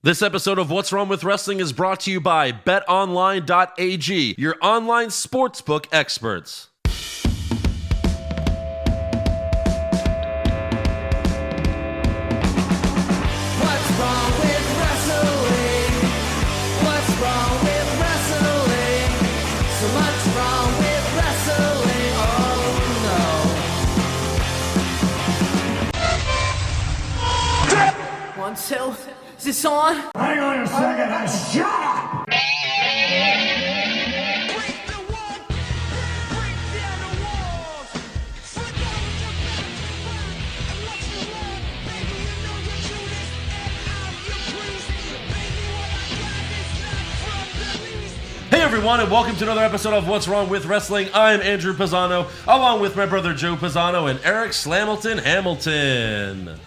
This episode of What's Wrong with Wrestling is brought to you by betonline.ag, your online sportsbook experts. What's wrong with wrestling? What's wrong with wrestling? So much wrong with wrestling. Oh no. 1, 2. Is this on? Hang on a second, shut up! Hey everyone, and welcome to another episode of What's Wrong with Wrestling. I'm Andrew Pisano, along with my brother Joe Pisano and Eric Slamilton Hamilton.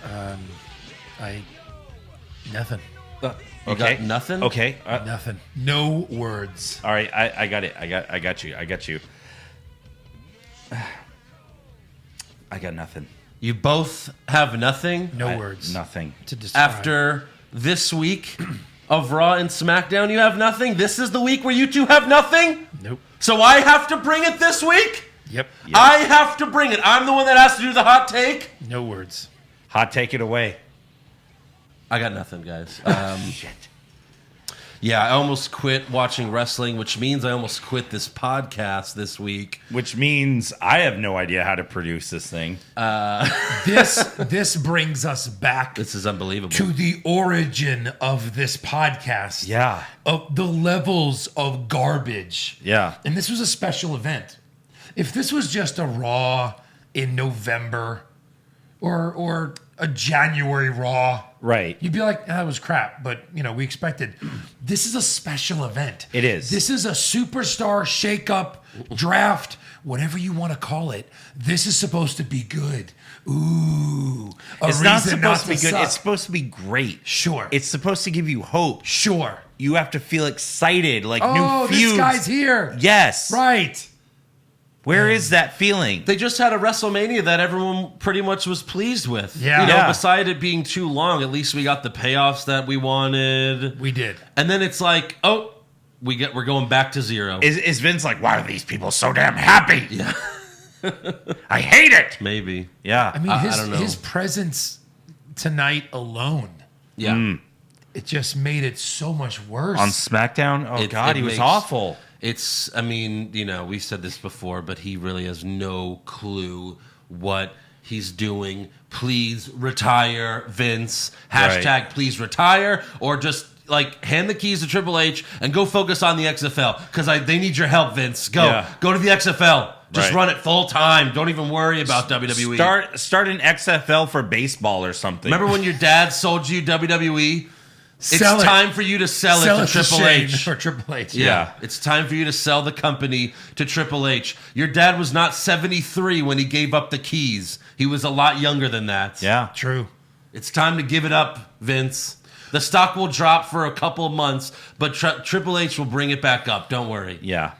Nothing. You Okay. got nothing? Okay. Nothing. No words. All right. I got it. I got you. I got nothing. You both have nothing? No words. Nothing. To describe. After this week of Raw and SmackDown, you have nothing? This is the week where you two have nothing? Nope. So I have to bring it this week? Yep. I have to bring it. I'm the one that has to do the hot take? No words. Hot take it away. I got nothing, guys. Shit. Yeah, I almost quit watching wrestling, which means I almost quit this podcast this week. Which means I have no idea how to produce this thing. This brings us back This is unbelievable. to the origin of this podcast. Yeah. Of the levels of garbage. Yeah. And this was a special event. If this was just a Raw in November or a January Raw, Right. you'd be like, that was crap. But, we expected. This is a special event. It is. This is a superstar shake-up, draft, whatever you want to call it. This is supposed to be good. Ooh. It's not supposed to be good. suck. It's supposed to be great. Sure. It's supposed to give you hope. Sure. You have to feel excited, like Oh, new feuds. this guy's here. Yes. Right. Where is that feeling? They just had a WrestleMania that everyone pretty much was pleased with. Yeah. You know, Yeah. beside it being too long, at least we got the payoffs that we wanted. We did. And then it's like, oh, we're going back to zero. Is Vince like, why are these people so damn happy? Yeah. I hate it. Maybe. Yeah. I mean, I don't know. his presence tonight alone, Yeah. it just made it so much worse. On SmackDown? Oh, God, he was makes- awful. It's, I mean, we've said this before, but he really has no clue what he's doing. Please retire, Vince. Hashtag please retire. Or just, hand the keys to Triple H and go focus on the XFL. Because they need your help, Vince. Go. Yeah. Go to the XFL. Just Right. run it full time. Don't even worry about WWE. Start an XFL for baseball or something. Remember when your dad sold you WWE? Sell It's it. time for you to sell it to Triple Shane H. or Triple H. Yeah, it's time for you to sell the company to Triple H. Your dad was not 73 when he gave up the keys. He was a lot younger than that. Yeah. True. It's time to give it up, Vince. The stock will drop for a couple of months, but Triple H will bring it back up. Don't worry. Yeah.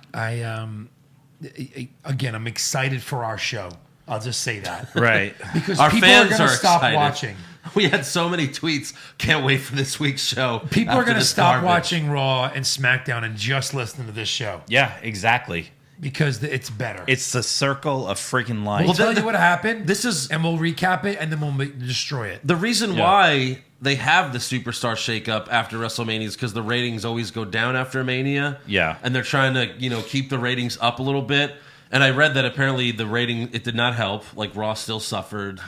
Again, I'm excited for our show. I'll just say that. Right. Because Our people are fans going to are stop excited. watching. We had so many tweets. Can't wait for this week's show. People are after going to this stop garbage. watching Raw and SmackDown and just listen to this show Yeah, exactly. because it's better. It's the circle of freaking life. We'll tell then- you what happened. This is- and we'll recap it, and then we'll destroy it. The reason Yeah. why they have the superstar shakeup after WrestleMania is because the ratings always go down after Mania. Yeah. And they're trying to, keep the ratings up a little bit. And I read that apparently the rating, it did not help. Like, Raw still suffered.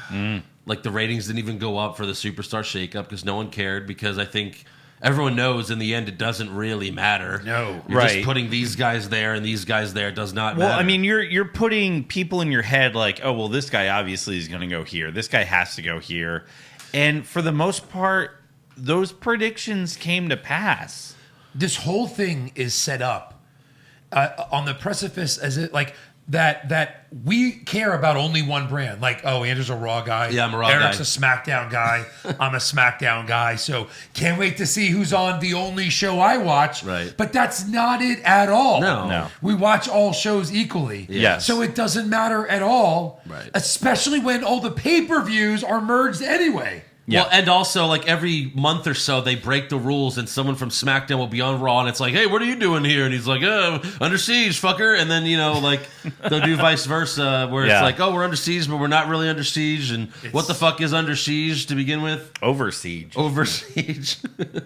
Like, the ratings didn't even go up for the superstar shakeup because no one cared, because I think everyone knows in the end it doesn't really matter. No. You're Right. just putting these guys there and these guys there. It does not Well, matter. I mean, you're putting people in your head like, oh, well, this guy obviously is going to go here. This guy has to go here. And for the most part, those predictions came to pass. This whole thing is set up on the precipice as it that we care about only one brand. Like, oh, Andrew's a Raw guy. Yeah, I'm a Raw Eric's guy. a SmackDown guy. I'm a SmackDown guy. So can't wait to see who's on the only show I watch. Right. But that's not it at all. No. We watch all shows equally. Yes. So it doesn't matter at all. Right. Especially when all the pay-per-views are merged anyway. Yeah. Well, and also, like, every month or so, they break the rules, and someone from SmackDown will be on Raw, and it's like, hey, what are you doing here? And he's like, under siege, fucker. And then, like, they'll do vice versa, where it's like, oh, we're under siege, but we're not really under siege. And what the fuck is under siege to begin with? Over siege. Over siege.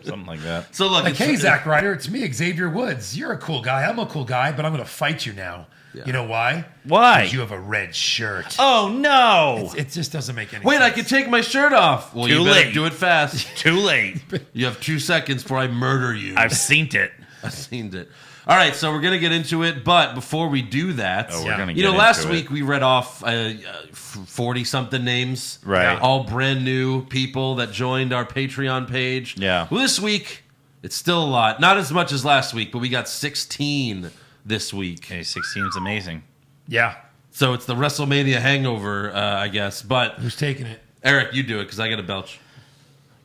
Something like that. So, look, Like, hey, Zack Ryder, it's me, Xavier Woods. You're a cool guy. I'm a cool guy, but I'm going to fight you now. Yeah. You know why? Why? Because you have a red shirt. Oh, no. It just doesn't make any wait, sense. I can take my shirt off. Well, Too you better late. do it fast. Too late. You have 2 seconds before I murder you. I've seen it. I've seen it. All right, so we're going to get into it, but before we do that, Oh, we're gonna you get know, last into it. week we read off 40-something names. Right. All brand new people that joined our Patreon page. Yeah. Well, this week, it's still a lot. Not as much as last week, but we got 16 this week. Okay, 16 is amazing. Yeah. So it's the WrestleMania hangover, I guess. But, Who's taking it? Eric, you do it because I got to belch.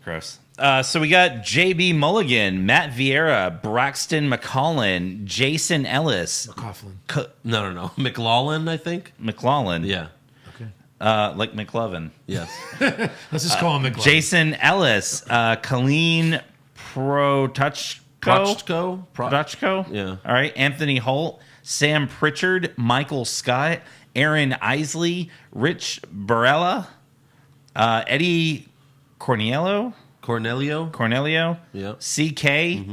Gross. So we got JB Mulligan, Matt Vieira, Braxton McCollin, Jason Ellis, Coughlin. No. McLaughlin, I think. McLaughlin. Yeah. Okay. Like McLovin. Yes. Let's just call him McLaughlin. Jason Ellis, Colleen Protuchko. Protuchko? Yeah. All right. Anthony Holt, Sam Pritchard, Michael Scott, Aaron Isley, Rich Barella, Eddie Cornelio, Yeah. CK,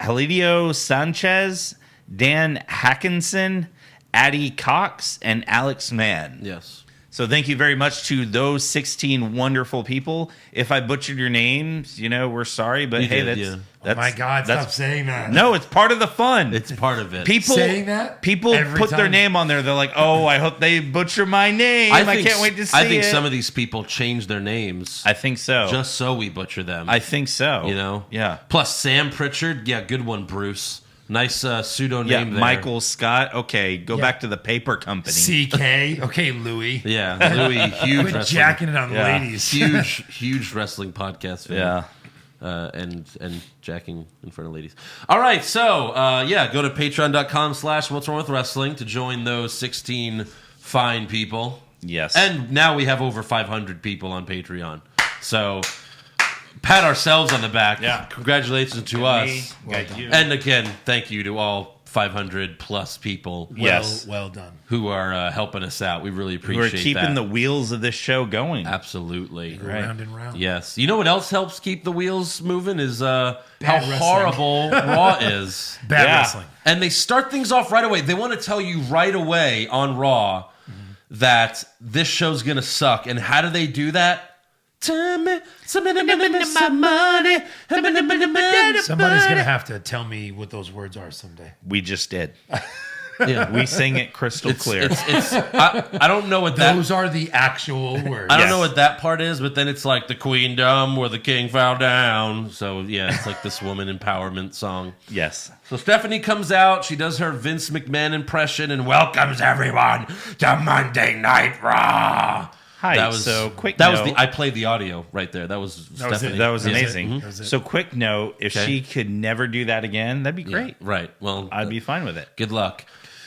Helidio Sanchez, Dan Hackinson, Addie Cox, and Alex Mann. Yes. So thank you very much to those 16 wonderful people. If I butchered your names, we're sorry, but You hey, did, that's, yeah. that's Oh my God, that's stop saying that. No, it's part of the fun. It's part of it. people Saying that people every put their time. name on there. They're like, "Oh, I hope they butcher my name. I can't wait to see it." I think some of these people change their names I think so. just so we butcher them. I think so. Yeah. Plus Sam Pritchard. Yeah, good one, Bruce. Nice pseudo Yeah, name there. Michael Scott. Okay, go back to the paper company. CK. Okay, Louis. Yeah, Louis. Huge Quit wrestling. jacking it on Yeah. ladies. Huge wrestling podcast fan. Yeah. And jacking in front of ladies. All right, so go to patreon.com/what's wrong with wrestling to join those 16 fine people. Yes. And now we have over 500 people on Patreon. So pat ourselves on the back. Yeah. Congratulations to us. Got you. And again, thank you to all 500 plus people Yes. Well done. who are helping us out. We really We're appreciate keeping that. the wheels of this show going. Absolutely. Right. Round and round. Yes. You know what else helps keep the wheels moving is how wrestling. horrible Raw is. Bad Yeah. wrestling. And they start things off right away. They want to tell you right away on Raw that this show's going to suck. And how do they do that? Somebody's gonna have to tell me what those words are someday. We just did. Yeah. We sing it crystal clear. I don't know what that Those are the actual words. I don't Yes. know what that part is, but then it's like the queendom where the king fell down. So yeah, it's like this woman empowerment song. Yes. So Stephanie comes out, she does her Vince McMahon impression and welcomes everyone to Monday Night Raw. Hi. That was so quick. That note. was I played the audio right there. That was That was Stephanie. it. That was That was it. amazing. That was it. So quick note: if Okay. she could never do that again, that'd be great. Right. Well, I'd be fine with it. good luck.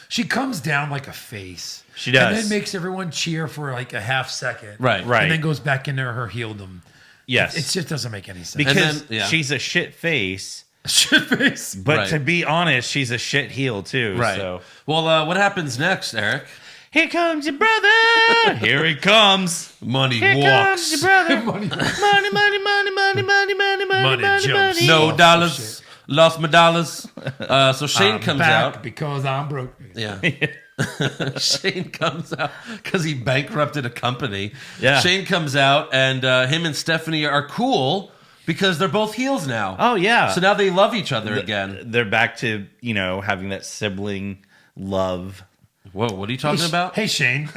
She comes down like a face. She does. And then makes everyone cheer for like a half second. Right. Right. And then goes back into her heeldom. Yes, It just doesn't make any sense. because then- yeah. she's a shit face. Shit face. But Right. to be honest, she's a shit heel too. Right. So Well, what happens next, Eric? here comes your brother. Here he comes. Money Here walks. comes your brother. Money. Money jumps. No Oh, dollars. shit. Lost my dollars. So Shane I'm comes back out. because I'm broke. Yeah. Shane comes out because he bankrupted a company. Yeah. Shane comes out and him and Stephanie are cool because they're both heels now. Oh yeah. So now they love each other again. They're back to having that sibling love. Whoa, what are you talking about? Hey, Shane,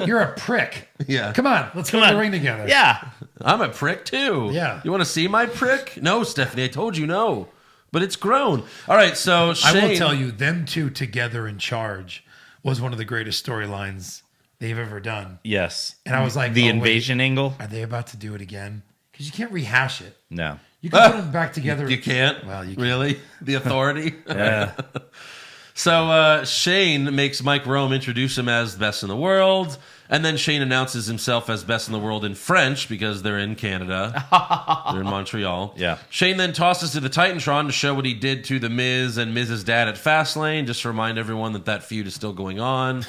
you're a prick. Yeah. Come on, let's go to the ring together. Yeah. I'm a prick too. Yeah. You want to see my prick? No, Stephanie, I told you no. But it's grown. All right, so Shane. I will tell you, them two together in charge was one of the greatest storylines they've ever done. Yes. And I was like, the oh, wait, invasion angle. are they about to do it again? Because you can't rehash it. No. You can put them back together. You can't? Well, you can. Really? The authority? Yeah. So Shane makes Mike Rome introduce him as the best in the world, And then Shane announces himself as best in the world in French because they're in Canada. They're in Montreal. Yeah. Shane then tosses to the Titantron to show what he did to The Miz and Miz's dad at Fastlane, just to remind everyone that feud is still going on.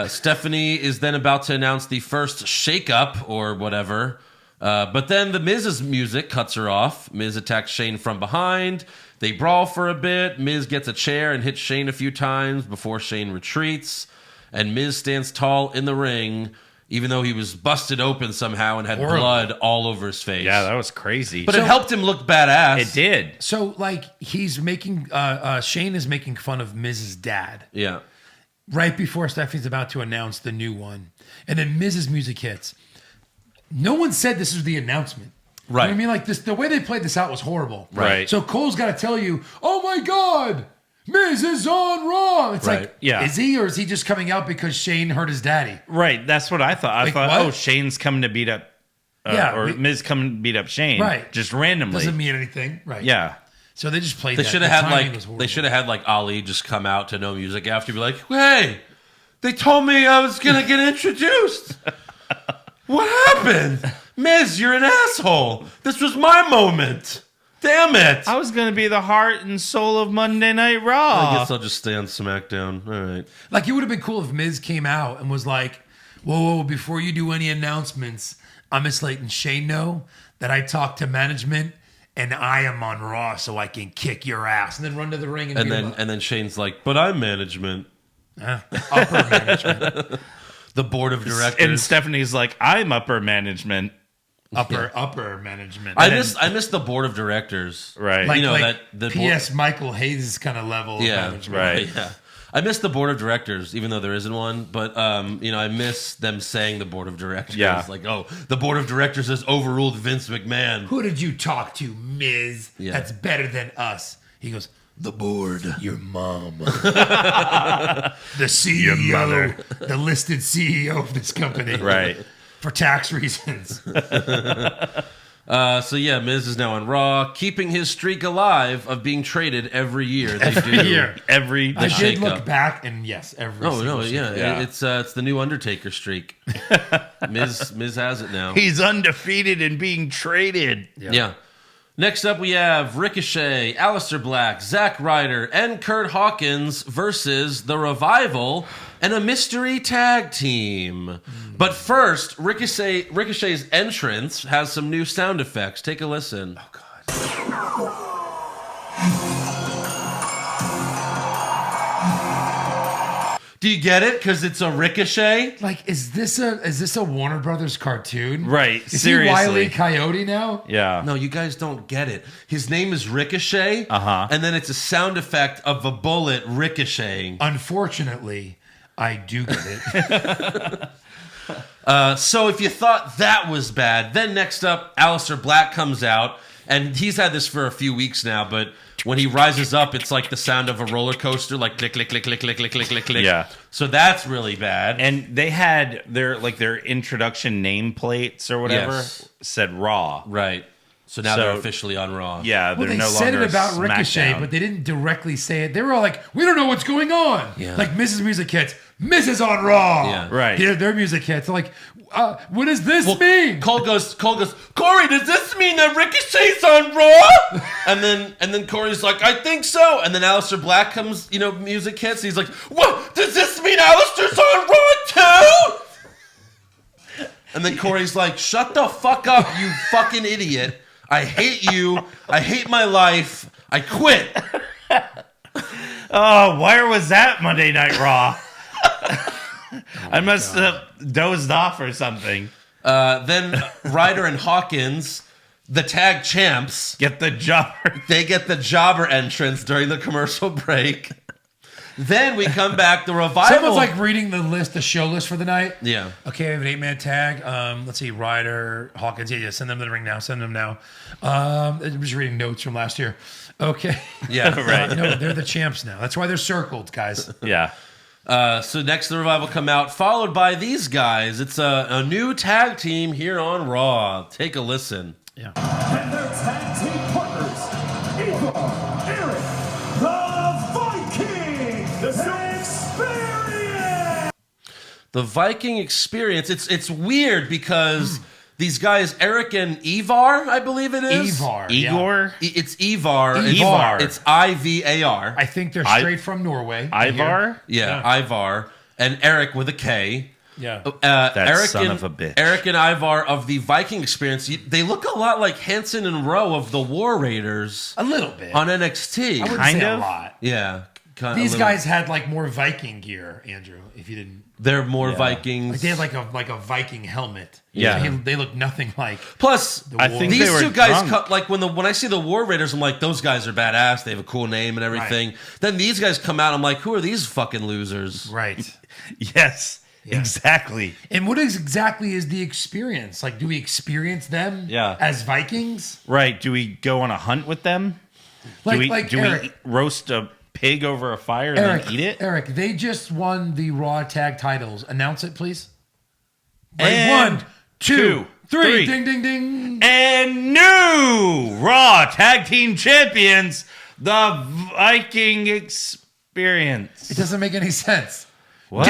Stephanie is then about to announce the first shakeup or whatever. But then the Miz's music cuts her off. Miz attacks Shane from behind. They brawl for a bit. Miz gets a chair and hits Shane a few times before Shane retreats. And Miz stands tall in the ring, even though he was busted open somehow and had blood all over his face. Yeah, that was crazy. But it helped him look badass. It did. So, like, he's making Shane is making fun of Miz's dad Yeah. right before Stephanie's about to announce the new one, and then Miz's music hits. No one said this was the announcement. Right. You know what I mean? Like, this, the way they played this out was horrible. Right. So Cole's got to tell you, oh my God, Miz is on Raw. It's Right. like, Yeah. is he, or is he just coming out because Shane hurt his daddy? Right. That's what I thought. I Like, thought, what? oh, Shane's coming to beat up, Miz coming to beat up Shane. Right. Just randomly. Doesn't mean anything. Right. Yeah. So they just played They that. should The have had timing was horrible. like Ali just come out to no music after, be like, hey, they told me I was gonna get introduced. What happened? Miz, you're an asshole. This was my moment. Damn it. I was going to be the heart and soul of Monday Night Raw. I guess I'll just stay on SmackDown. All right. Like, it would have been cool if Miz came out and was like, whoa, before you do any announcements, I'm just letting Shane know that I talked to management and I am on Raw so I can kick your ass. And then run to the ring and beat him up. And then Shane's like, but I'm management. Upper management. The board of directors. And Stephanie's like, I'm upper management. Upper management. I miss the board of directors. Right. like, you know, like that the P.S. Michael Hayes kind of level of Yeah, management. Right. Yeah. I miss the board of directors, even though there isn't one. But I miss them saying the board of directors. Yeah. Like, oh, the board of directors has overruled Vince McMahon. Who did you talk to, Miz? Yeah. That's better than us. He goes, the board. Your mom. The CEO. Your mother. The listed CEO of this company. Right. For tax reasons. So yeah, Miz is now on Raw, keeping his streak alive of being traded every year. They Every do. year. Every I did shake look up. back, and yes, every Oh single no, shake. yeah, it's the new Undertaker streak. Miz has it now. He's undefeated and being traded. Yeah. Next up, we have Ricochet, Aleister Black, Zack Ryder, and Kurt Hawkins versus The Revival and a mystery tag team. But first, Ricochet's entrance has some new sound effects. Take a listen. Oh, God. Do you get it? Because it's a Ricochet? Like, is this a Warner Brothers cartoon? Right, Is seriously. he Wile E. Coyote now? Yeah. No, you guys don't get it. His name is Ricochet, and then it's a sound effect of a bullet ricocheting. Unfortunately, I do get it. So if you thought that was bad, then next up, Aleister Black comes out, and he's had this for a few weeks now, but when he rises up, it's like the sound of a roller coaster, like click, click, click, click, click, click, click, click, click. Yeah. So that's really bad. And they had their introduction nameplates or whatever Yes. said Raw. Right. So now they're officially on Raw. Yeah, Well, they're they no said longer it about Ricochet, SmackDown. but they didn't directly say it. They were all like, "We don't know what's going on." Yeah. Like Mrs. Music hits, Mrs. on Raw. Yeah. Right. Their music hits. They're like, what does this mean? Cole goes, Corey, does this mean that Ricochet's on Raw? and then Corey's like, I think so. And then Aleister Black comes, music hits. He's like, what? Does this mean Aleister's on Raw too? And then Corey's like, shut the fuck up, you fucking idiot. I hate you. I hate my life. I quit. Oh, where was that Monday Night Raw? I must have dozed off or something. Then Ryder and Hawkins, the tag champs, Get the jobber. they get the jobber entrance during the commercial break. Then we come back, the Revival. Someone's like reading the show list for the night. Yeah. Okay, I have an 8-man tag. Let's see, Ryder, Hawkins. Yeah, send them to the ring now. Send them now. I'm just reading notes from last year. Okay. Yeah, right. No, they're the champs now. That's why they're circled, guys. Yeah. So next, the Revival come out, followed by these guys. It's a new tag team here on Raw. Take a listen. Yeah. And their tag team partners, Eva, Eric, the Viking Experience. The Viking Experience. It's weird because these guys, Eric and Ivar, I believe it is. Ivar. Igor? It's Ivar. Ivar. It's I-V-A-R. I think they're straight from Norway. Ivar? Yeah, Ivar. And Eric with a K. Yeah. Eric son and, of a bitch. Eric and Ivar of the Viking Experience. They look a lot like Hanson and Rowe of the War Raiders A little bit. on NXT. I wouldn't Kind say of. a lot. Yeah. These guys had like more Viking gear, Andrew, if you didn't. They're more Yeah. Vikings. Like they had like a Viking helmet. Yeah. They look nothing like Plus, I think these they were two guys, drunk. like when I see the War Raiders, I'm like, those guys are badass. They have a cool name and everything. Right. Then these guys come out. I'm like, who are these fucking losers? right. Yes. Exactly. And what exactly is the experience? Like, do we experience them Yeah. as Vikings? Right. Do we go on a hunt with them? Like, Do we Eric, roast a pig over a fire and Eric, then eat it? Eric, they just won the Raw tag titles. Announce it, please. And 1, 2, 3. three. Ding, ding, ding. And new Raw Tag Team Champions, the Viking Experience. It doesn't make any sense. What?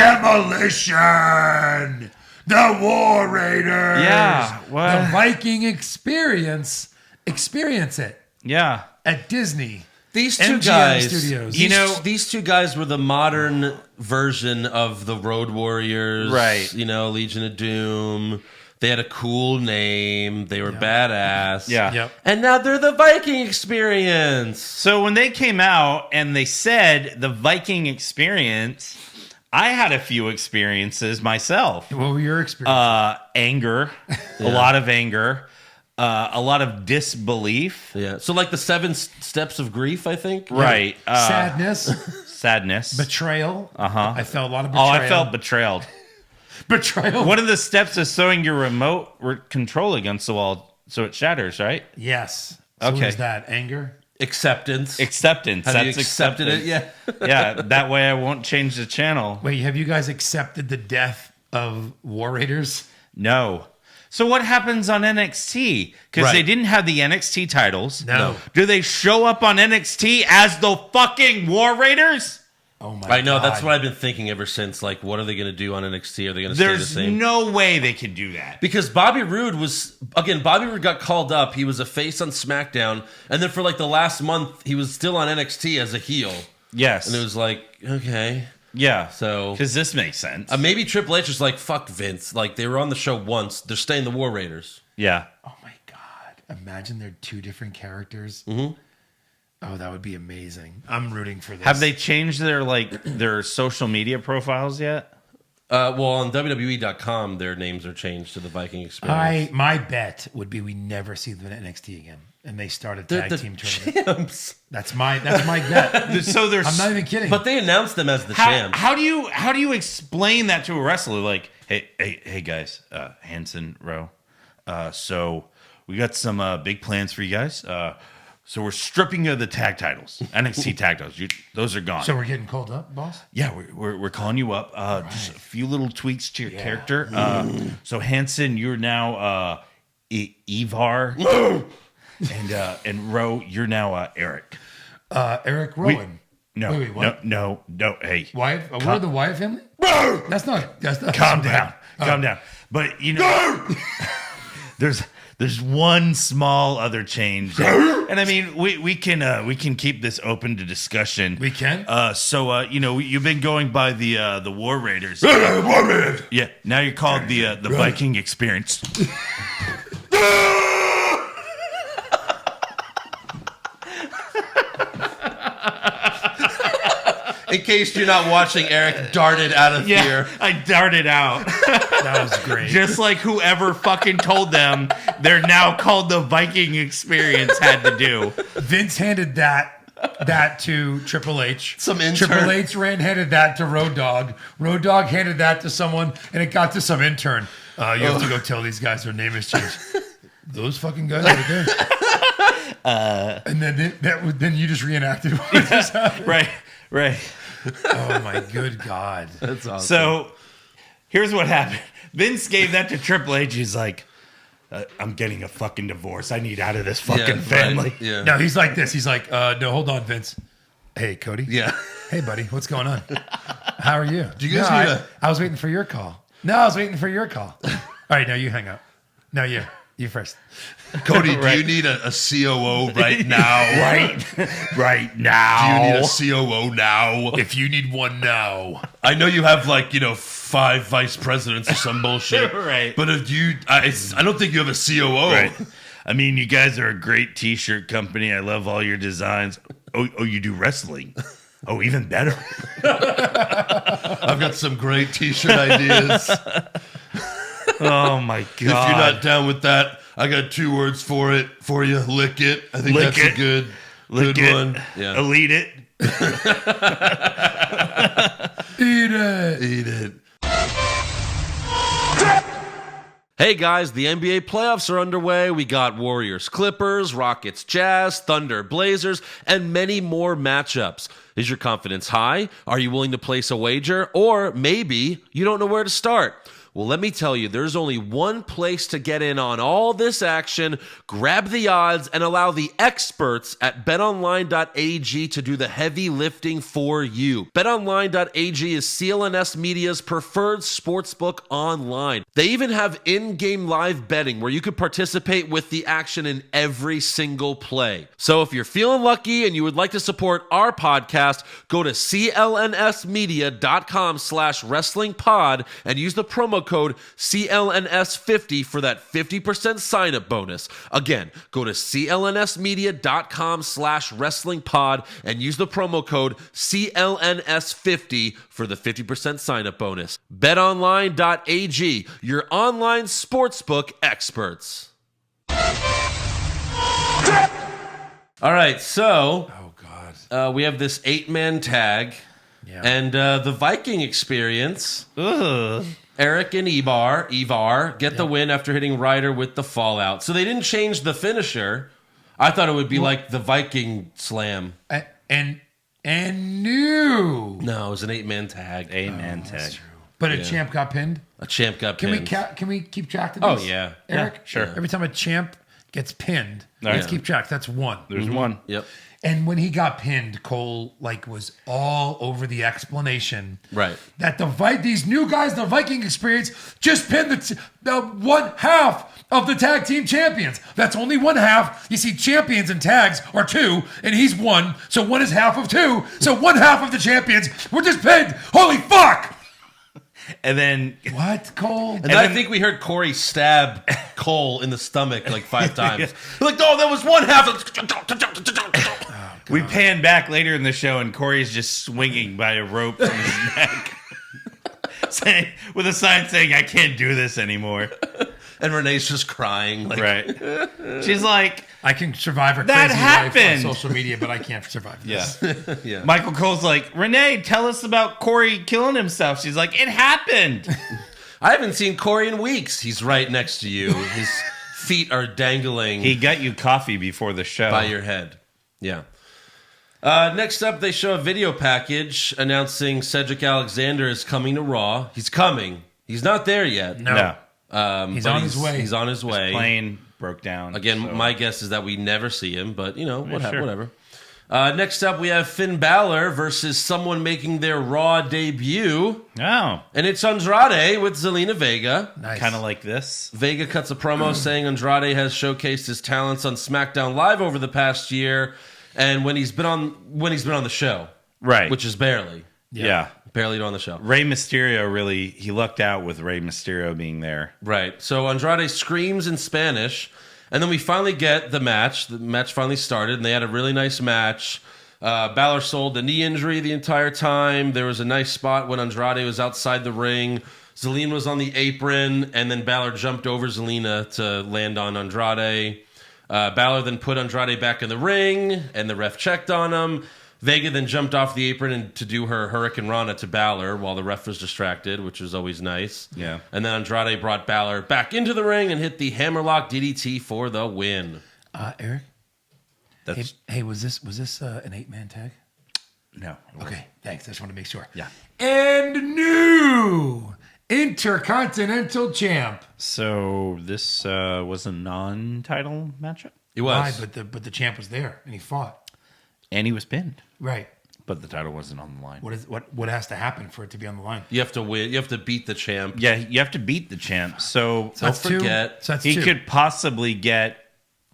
Demolition! The War Raiders! Yeah, what? The Viking Experience. Experience it Yeah. at Disney. These two MGM guys, Studios. these two guys were the modern version of the Road Warriors, Right. Legion of Doom. They had a cool name. They were badass. Yeah. Yep. And now they're the Viking Experience. So when they came out and they said the Viking Experience, I had a few experiences myself. What were your experiences? Anger, a lot of anger, a lot of disbelief. Yeah. So like the 7 steps of grief, I think. Right. Sadness, Sadness. betrayal. I felt a lot of Oh, betrayal. I felt betrayed. betrayal. One of the steps is throwing your remote control against the wall so it shatters, right? Yes. So Okay. what is that? Anger? Acceptance. Acceptance. Have you That's accepted acceptance. it? Yeah. Yeah, that way I won't change the channel. Wait, have you guys accepted the death of War Raiders? No. So what happens on NXT? Because Right. they didn't have the NXT titles. No. Do they show up on NXT as the fucking War Raiders? Oh my I know. God. That's what I've been thinking ever since. Like, what are they going to do on NXT? Are they going to stay the There's same? no way they could do that. Because Bobby Roode got called up. He was a face on SmackDown. And then for like the last month, he was still on NXT as a heel. Yes. And it was like, okay. yeah. So Because this makes sense. maybe Triple H was like, fuck Vince. Like, they were on the show once. They're staying the War Raiders. yeah. Oh my God. Imagine they're two different characters. Mm-hmm. Oh, that would be amazing. I'm rooting for this. Have they changed their social media profiles yet? Well, on WWE.com, their names are changed to the Viking Experience. My bet would be we never see them in NXT again. And they start a tag the team tournament. champs. That's my bet. So there's I'm not even kidding. But they announced them as the champs. how do you explain that to a wrestler? Like, hey guys, Hanson, Rowe. So we got some big plans for you guys. So we're stripping you of the tag titles, NXT tag titles. Those are gone. So we're getting called up, boss? Yeah, we're calling you up. Just a few little tweaks to your character. So Hanson, you're now Ivar, and Rowe, you're now Eric. Eric Rowan. No, Wait, what? no. Hey, Wyatt? We're the Wyatt family? That's not. calm down, calm down. But there's one small other change, and I mean we can keep this open to discussion. We can? So you've been going by the War Raiders. Yeah, now you're called the Viking Experience. In case you're not watching, Eric darted out of here. I darted out. That was great. Just like whoever fucking told them they're now called the Viking Experience had to do. Vince handed that to Triple H. Some intern. Triple H handed that to Road Dogg. Road Dogg handed that to someone, and it got to some intern. You have to go tell these guys their name has changed. Those fucking guys right there. And then you just reenacted what just happened. Right. Oh my good God. That's awesome. So here's what happened. Vince gave that to Triple H. He's like, I'm getting a fucking divorce. I need out of this fucking Yeah, family. right. Yeah. No, he's like this. He's like, no, hold on, Vince. Hey, Cody. Yeah. Hey, buddy, what's going on? How are you? Do you guys need I was waiting for your call. No, I was waiting for your call. All right, now you hang up. No, you first. Cody, do you need a COO right now? Right now. Do you need a COO now? If you need one now. I know you have 5 vice presidents or some bullshit. Right. But if I don't think you have a COO. Right. I mean, you guys are a great T-shirt company. I love all your designs. Oh, you do wrestling. Oh, even better. I've got some great T-shirt ideas. Oh my god! If you're not down with that, I got 2 words for you. Lick it. I think Lick that's it. a good one. Yeah. Elite it. Eat it. Eat it. Hey guys, the NBA playoffs are underway. We got Warriors, Clippers, Rockets, Jazz, Thunder, Blazers, and many more matchups. Is your confidence high? Are you willing to place a wager? Or maybe you don't know where to start. Well, let me tell you, there's only one place to get in on all this action. Grab the odds and allow the experts at betonline.ag to do the heavy lifting for you. Betonline.ag is CLNS Media's preferred sportsbook online. They even have in-game live betting where you could participate with the action in every single play. So if you're feeling lucky and you would like to support our podcast, go to clnsmedia.com/wrestlingpod and use the promo code CLNS50 for that 50% sign-up bonus. Again, go to clnsmedia.com/wrestlingpod and use the promo code CLNS50 for the 50% sign-up bonus. BetOnline.ag, your online sportsbook experts. All right, so we have this 8-man tag, and the Viking Experience. Eric and Ivar get the win after hitting Ryder with the fallout. So they didn't change the finisher. I thought it would be like the Viking Slam. And new. No, it was an 8-man tag. 8-man tag. But a champ got pinned. A champ got Can pinned. can we keep track of Oh, this? yeah. Eric? Yeah, sure. Every time a champ gets pinned, Right. let's keep track. That's one. There's one. Yep. And when he got pinned, Cole was all over the explanation. Right. That these new guys, the Viking Experience, just pinned the one half of the tag team champions. That's only one half. You see, champions and tags are 2, and he's 1. So 1 is half of 2. So 1 half of the champions were just pinned. Holy fuck! And then What, Cole? And then I think we heard Corey stab Cole in the stomach 5 times. Like, oh, that was one half of... we pan back later in the show, and Corey's just swinging by a rope from his neck, with a sign saying, "I can't do this anymore." And Renee's just crying. Right. She's like, I can survive her That crazy happened. life on social media, but I can't survive this. yeah. Yeah. Michael Cole's like, "Renee, tell us about Corey killing himself." She's like, "It happened." I haven't seen Corey in weeks. He's right next to you. His feet are dangling He got you coffee before the show. by your head. Yeah. Next up, they show a video package announcing Cedric Alexander is coming to Raw. He's coming. He's not there yet. No. He's but on his way. He's on his way. Plane broke down. Again, so- my guess is that we never see him, but, sure. whatever. Next up, we have Finn Balor versus someone making their Raw debut. Oh. And it's Andrade with Zelina Vega. Nice. Kind of like this. Vega cuts a promo saying Andrade has showcased his talents on SmackDown Live over the past year, and when he's been on the show, Right. which is barely on the show. Rey Mysterio he lucked out with Rey Mysterio being there. Right. So Andrade screams in Spanish, and then we finally get the match. The match finally started, and they had a really nice match. Balor sold the knee injury the entire time. There was a nice spot when Andrade was outside the ring. Zelina was on the apron, and then Balor jumped over Zelina to land on Andrade. Balor then put Andrade back in the ring, and the ref checked on him. Vega then jumped off the apron to do her Hurricane Rana to Balor while the ref was distracted, which was always nice. Yeah. And then Andrade brought Balor back into the ring and hit the Hammerlock DDT for the win. Eric? That's Hey, was this an 8-man tag? no. Okay, thanks. I just want to make sure. Yeah. And new Intercontinental Champ. So this was a non-title matchup, It Why? was. But the champ was there and he fought. and he was pinned. Right. but the title wasn't on the line. What has to happen for it to be on the line? You have to win. You have to beat the champ. Yeah, you have to beat the champ. So Don't forget. So that's he two. could possibly get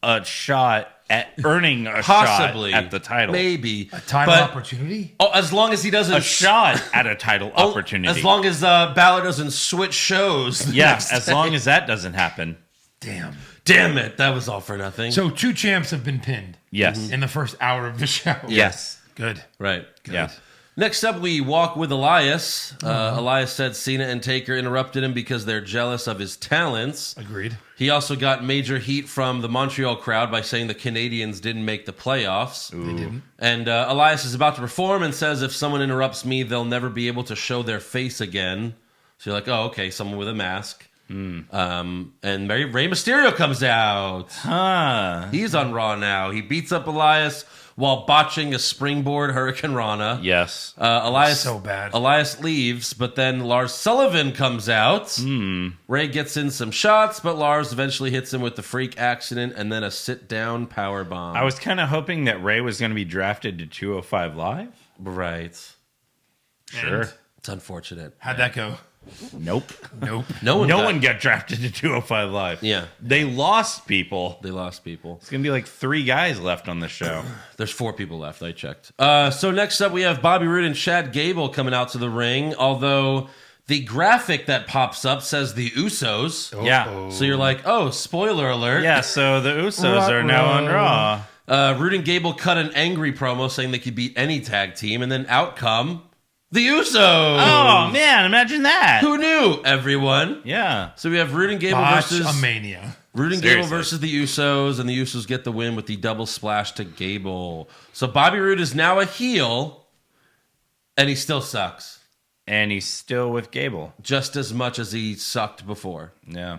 a shot at earning a Possibly shot at the title. Maybe a title But- opportunity. Oh, as long as he doesn't A shot at a title opportunity. As long as Balor doesn't switch shows. the yeah, next as day. long as that doesn't happen. Damn it, that was all for nothing. So 2 champs have been pinned. Yes. In the first hour of the show. Yes. Good. right. Yeah. Next up, we walk with Elias. Elias said Cena and Taker interrupted him because they're jealous of his talents. Agreed. He also got major heat from the Montreal crowd by saying the Canadians didn't make the playoffs. They didn't. And Elias is about to perform and says if someone interrupts me, they'll never be able to show their face again. So you're like, oh, okay, someone with a mask. And Rey Mysterio comes out. Huh. He's on Raw now. He beats up Elias while botching a springboard Hurricane Rana. Yes. Elias So bad. Elias leaves, but then Lars Sullivan comes out. Ray gets in some shots, but Lars eventually hits him with the freak accident and then a sit-down power bomb. I was kind of hoping that Ray was going to be drafted to 205 Live. right. Sure. And It's unfortunate. how'd that go? Nope. Nope. No one got drafted to 205 Live. Yeah. They lost people. They lost people. It's going to be like 3 guys left on the show. There's 4 people left. I checked. So next up, we have Bobby Roode and Chad Gable coming out to the ring. Although the graphic that pops up says the Usos. Yeah. So you're like, oh, spoiler alert. Yeah, so the Usos are now on Raw. Roode and Gable cut an angry promo saying they could beat any tag team, and then out come the Usos. Oh, man, imagine that. Who knew? Everyone. Yeah. So we have Roode and Gable Botch versus a mania. Roode and Gable Seriously. versus the Usos, and the Usos get the win with the double splash to Gable. So Bobby Roode is now a heel, and he still sucks And he's still with Gable. just as much as he sucked before. Yeah.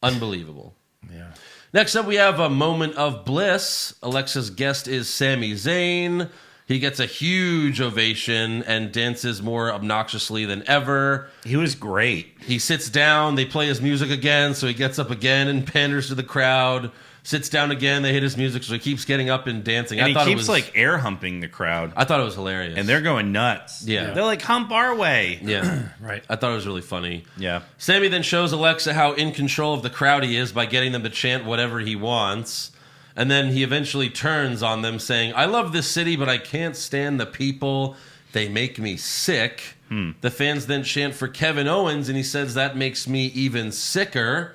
Unbelievable. Yeah. Next up, we have a moment of bliss. Alexa's guest is Sami Zayn. He gets a huge ovation and dances more obnoxiously than ever. He was great. He sits down. They play his music again, so he gets up again and panders to the crowd. Sits down again. They hit his music, so he keeps getting up and dancing. And I thought he it keeps was like air humping the crowd. I thought it was hilarious, And they're going nuts. Yeah. They're like, hump our way. yeah, Right. I thought it was really funny. Yeah. Sammy then shows Alexa how in control of the crowd he is by getting them to chant whatever he wants. And then he eventually turns on them saying, I love this city, but I can't stand the people. They make me sick. The fans then chant for Kevin Owens, and he says that makes me even sicker.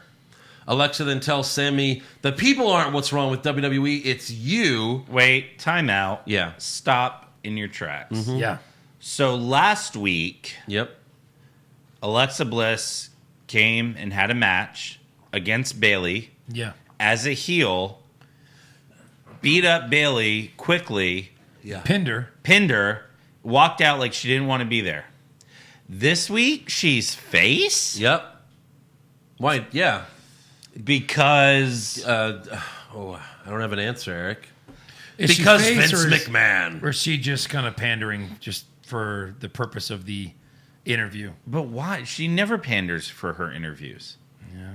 Alexa then tells Sammy, the people aren't what's wrong with WWE, it's you. Wait, time out. Yeah. Stop in your tracks. Yeah. So last week, Yep. Alexa Bliss came and had a match against Bayley Yeah. as a heel, beat up Bayley quickly, Pinder. pinned her, walked out like she didn't want to be there. This week, she's face? Yep. Why? Yeah. Because I don't have an answer, Eric. Is she Because face Vince or is- McMahon. Or is she just kind of pandering just for the purpose of the interview? But why? She never panders for her interviews. Yeah.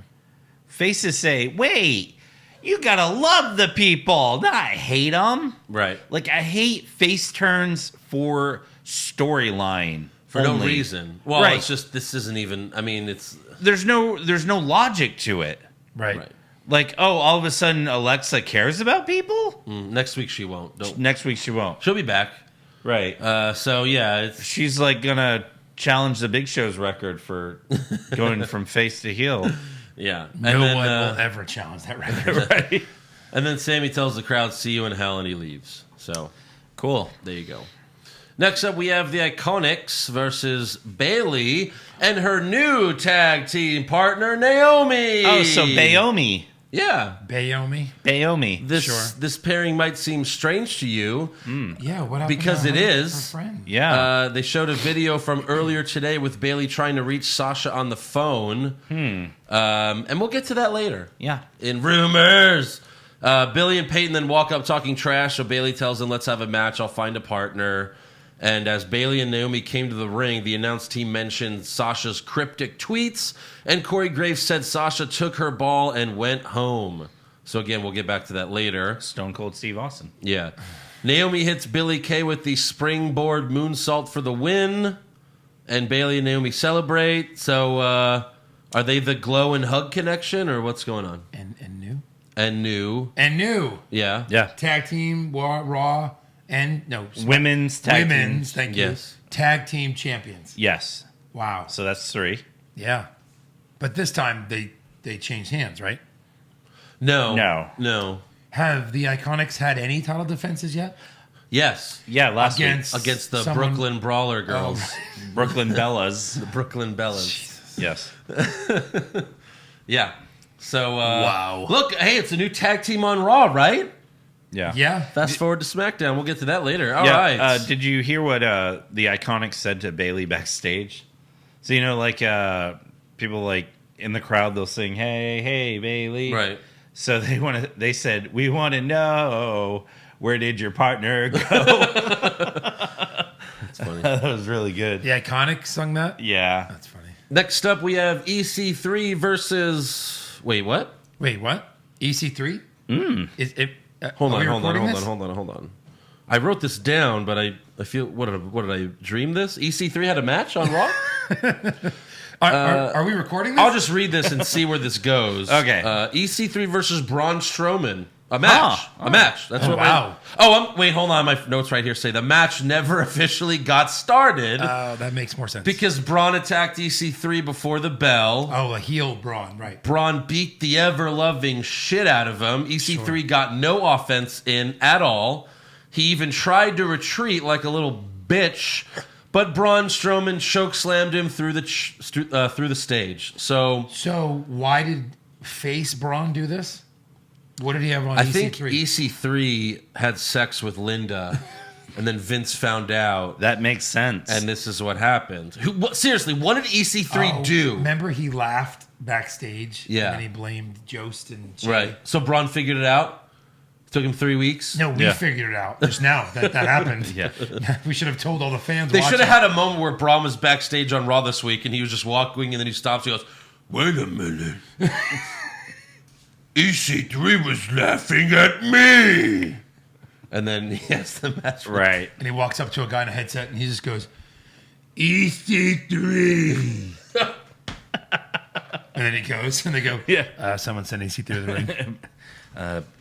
Faces say, wait, you gotta love the people, not hate them. Right. Like, I hate face turns for storyline. For no only. reason. Well, Right. it's just, this isn't even, I mean, it's... There's no logic to it. Right. Right. Like, oh, all of a sudden Alexa cares about people? Next week she won't. Don't. Next week she won't. She'll be back. Right. So, yeah, it's... She's like gonna challenge the Big Show's record for going from face to heel. Yeah. And No then, one will ever challenge that record. Right. and then Sammy tells the crowd, see you in hell, and he leaves. So, Cool. there you go. Next up, we have the Iconics versus Bayley and her new tag team partner, Naomi. Oh, so Bayomi. Yeah. Bayomi. This pairing might seem strange to you. Yeah, what happened Because to it her- is. her friend? Yeah. They showed a video from earlier today with Bayley trying to reach Sasha on the phone. And we'll get to that later. Yeah. In rumors. Billy and Peyton then walk up talking trash, so Bayley tells them, let's have a match, I'll find a partner. And as Bayley and Naomi came to the ring, the announce team mentioned Sasha's cryptic tweets, and Corey Graves said Sasha took her ball and went home. So again, we'll get back to that later. Stone Cold Steve Austin. Yeah. Naomi hits Billie Kay with the springboard moonsault for the win. And Bailey and Naomi celebrate. So are they the glow and hug connection, or what's going on? And new. Yeah. Yeah. Tag team, Raw, and no. Women's tag Women's, teams. thank you. Yes. Tag team champions. Yes. Wow. So that's 3. Yeah. But this time they changed hands, right? No. Have the Iconics had any title defenses yet? Yes. Yeah, last week. Against the someone- Brooklyn Brawler girls. Brooklyn Bellas. The Brooklyn Bellas. Yes. Yeah. So, Wow. Look, hey, it's a new tag team on Raw, right? Yeah. Yeah. Fast forward to SmackDown. We'll get to that later. All right. Did you hear what the Iconics said to Bailey backstage? So, like people like in the crowd, they'll sing, "Hey, hey, Bailey." Right. So they said, "We want to know, where did your partner go?" That's funny. That was really good. The Iconics sung that? Yeah. That's funny. Next up, we have EC3 versus... Wait, what? Wait, what? EC3? Is it? Hold are we on. recording this? I wrote this down, but I feel... What did I dream this? EC3 had a match on Raw? Are we recording this? I'll just read this and see where this goes. Okay. EC3 versus Braun Strowman. A match. A match. That's Oh, what. wow. Wait, hold on. My notes right here say the match never officially got started That makes more sense. because Braun attacked EC3 before the bell. Oh, a heel Braun, right. Braun beat the ever-loving shit out of him. EC3 got no offense in at all. He even tried to retreat like a little bitch, but Braun Strowman chokeslammed him through the stage. So why did face Braun do this? What did he have on I EC3? think EC3 had sex with Linda, and then Vince found out, That makes sense. and this is what happened. Seriously, what did EC3 do? Remember he laughed backstage? Yeah. And then he blamed Jost and Jay. Right. So Braun figured it out? Took him 3 weeks? No, we Yeah. figured it out just now that happened. Yeah. We should have told all the fans. They should have watching. had a moment where Braun was backstage on Raw this week, and he was just walking, and then he stops. He goes, "Wait a minute, EC3 was laughing at me." And then he has the match. Right. And he walks up to a guy in a headset and he just goes, EC3. And then he goes and they go, Yeah. someone sent EC3 to the ring.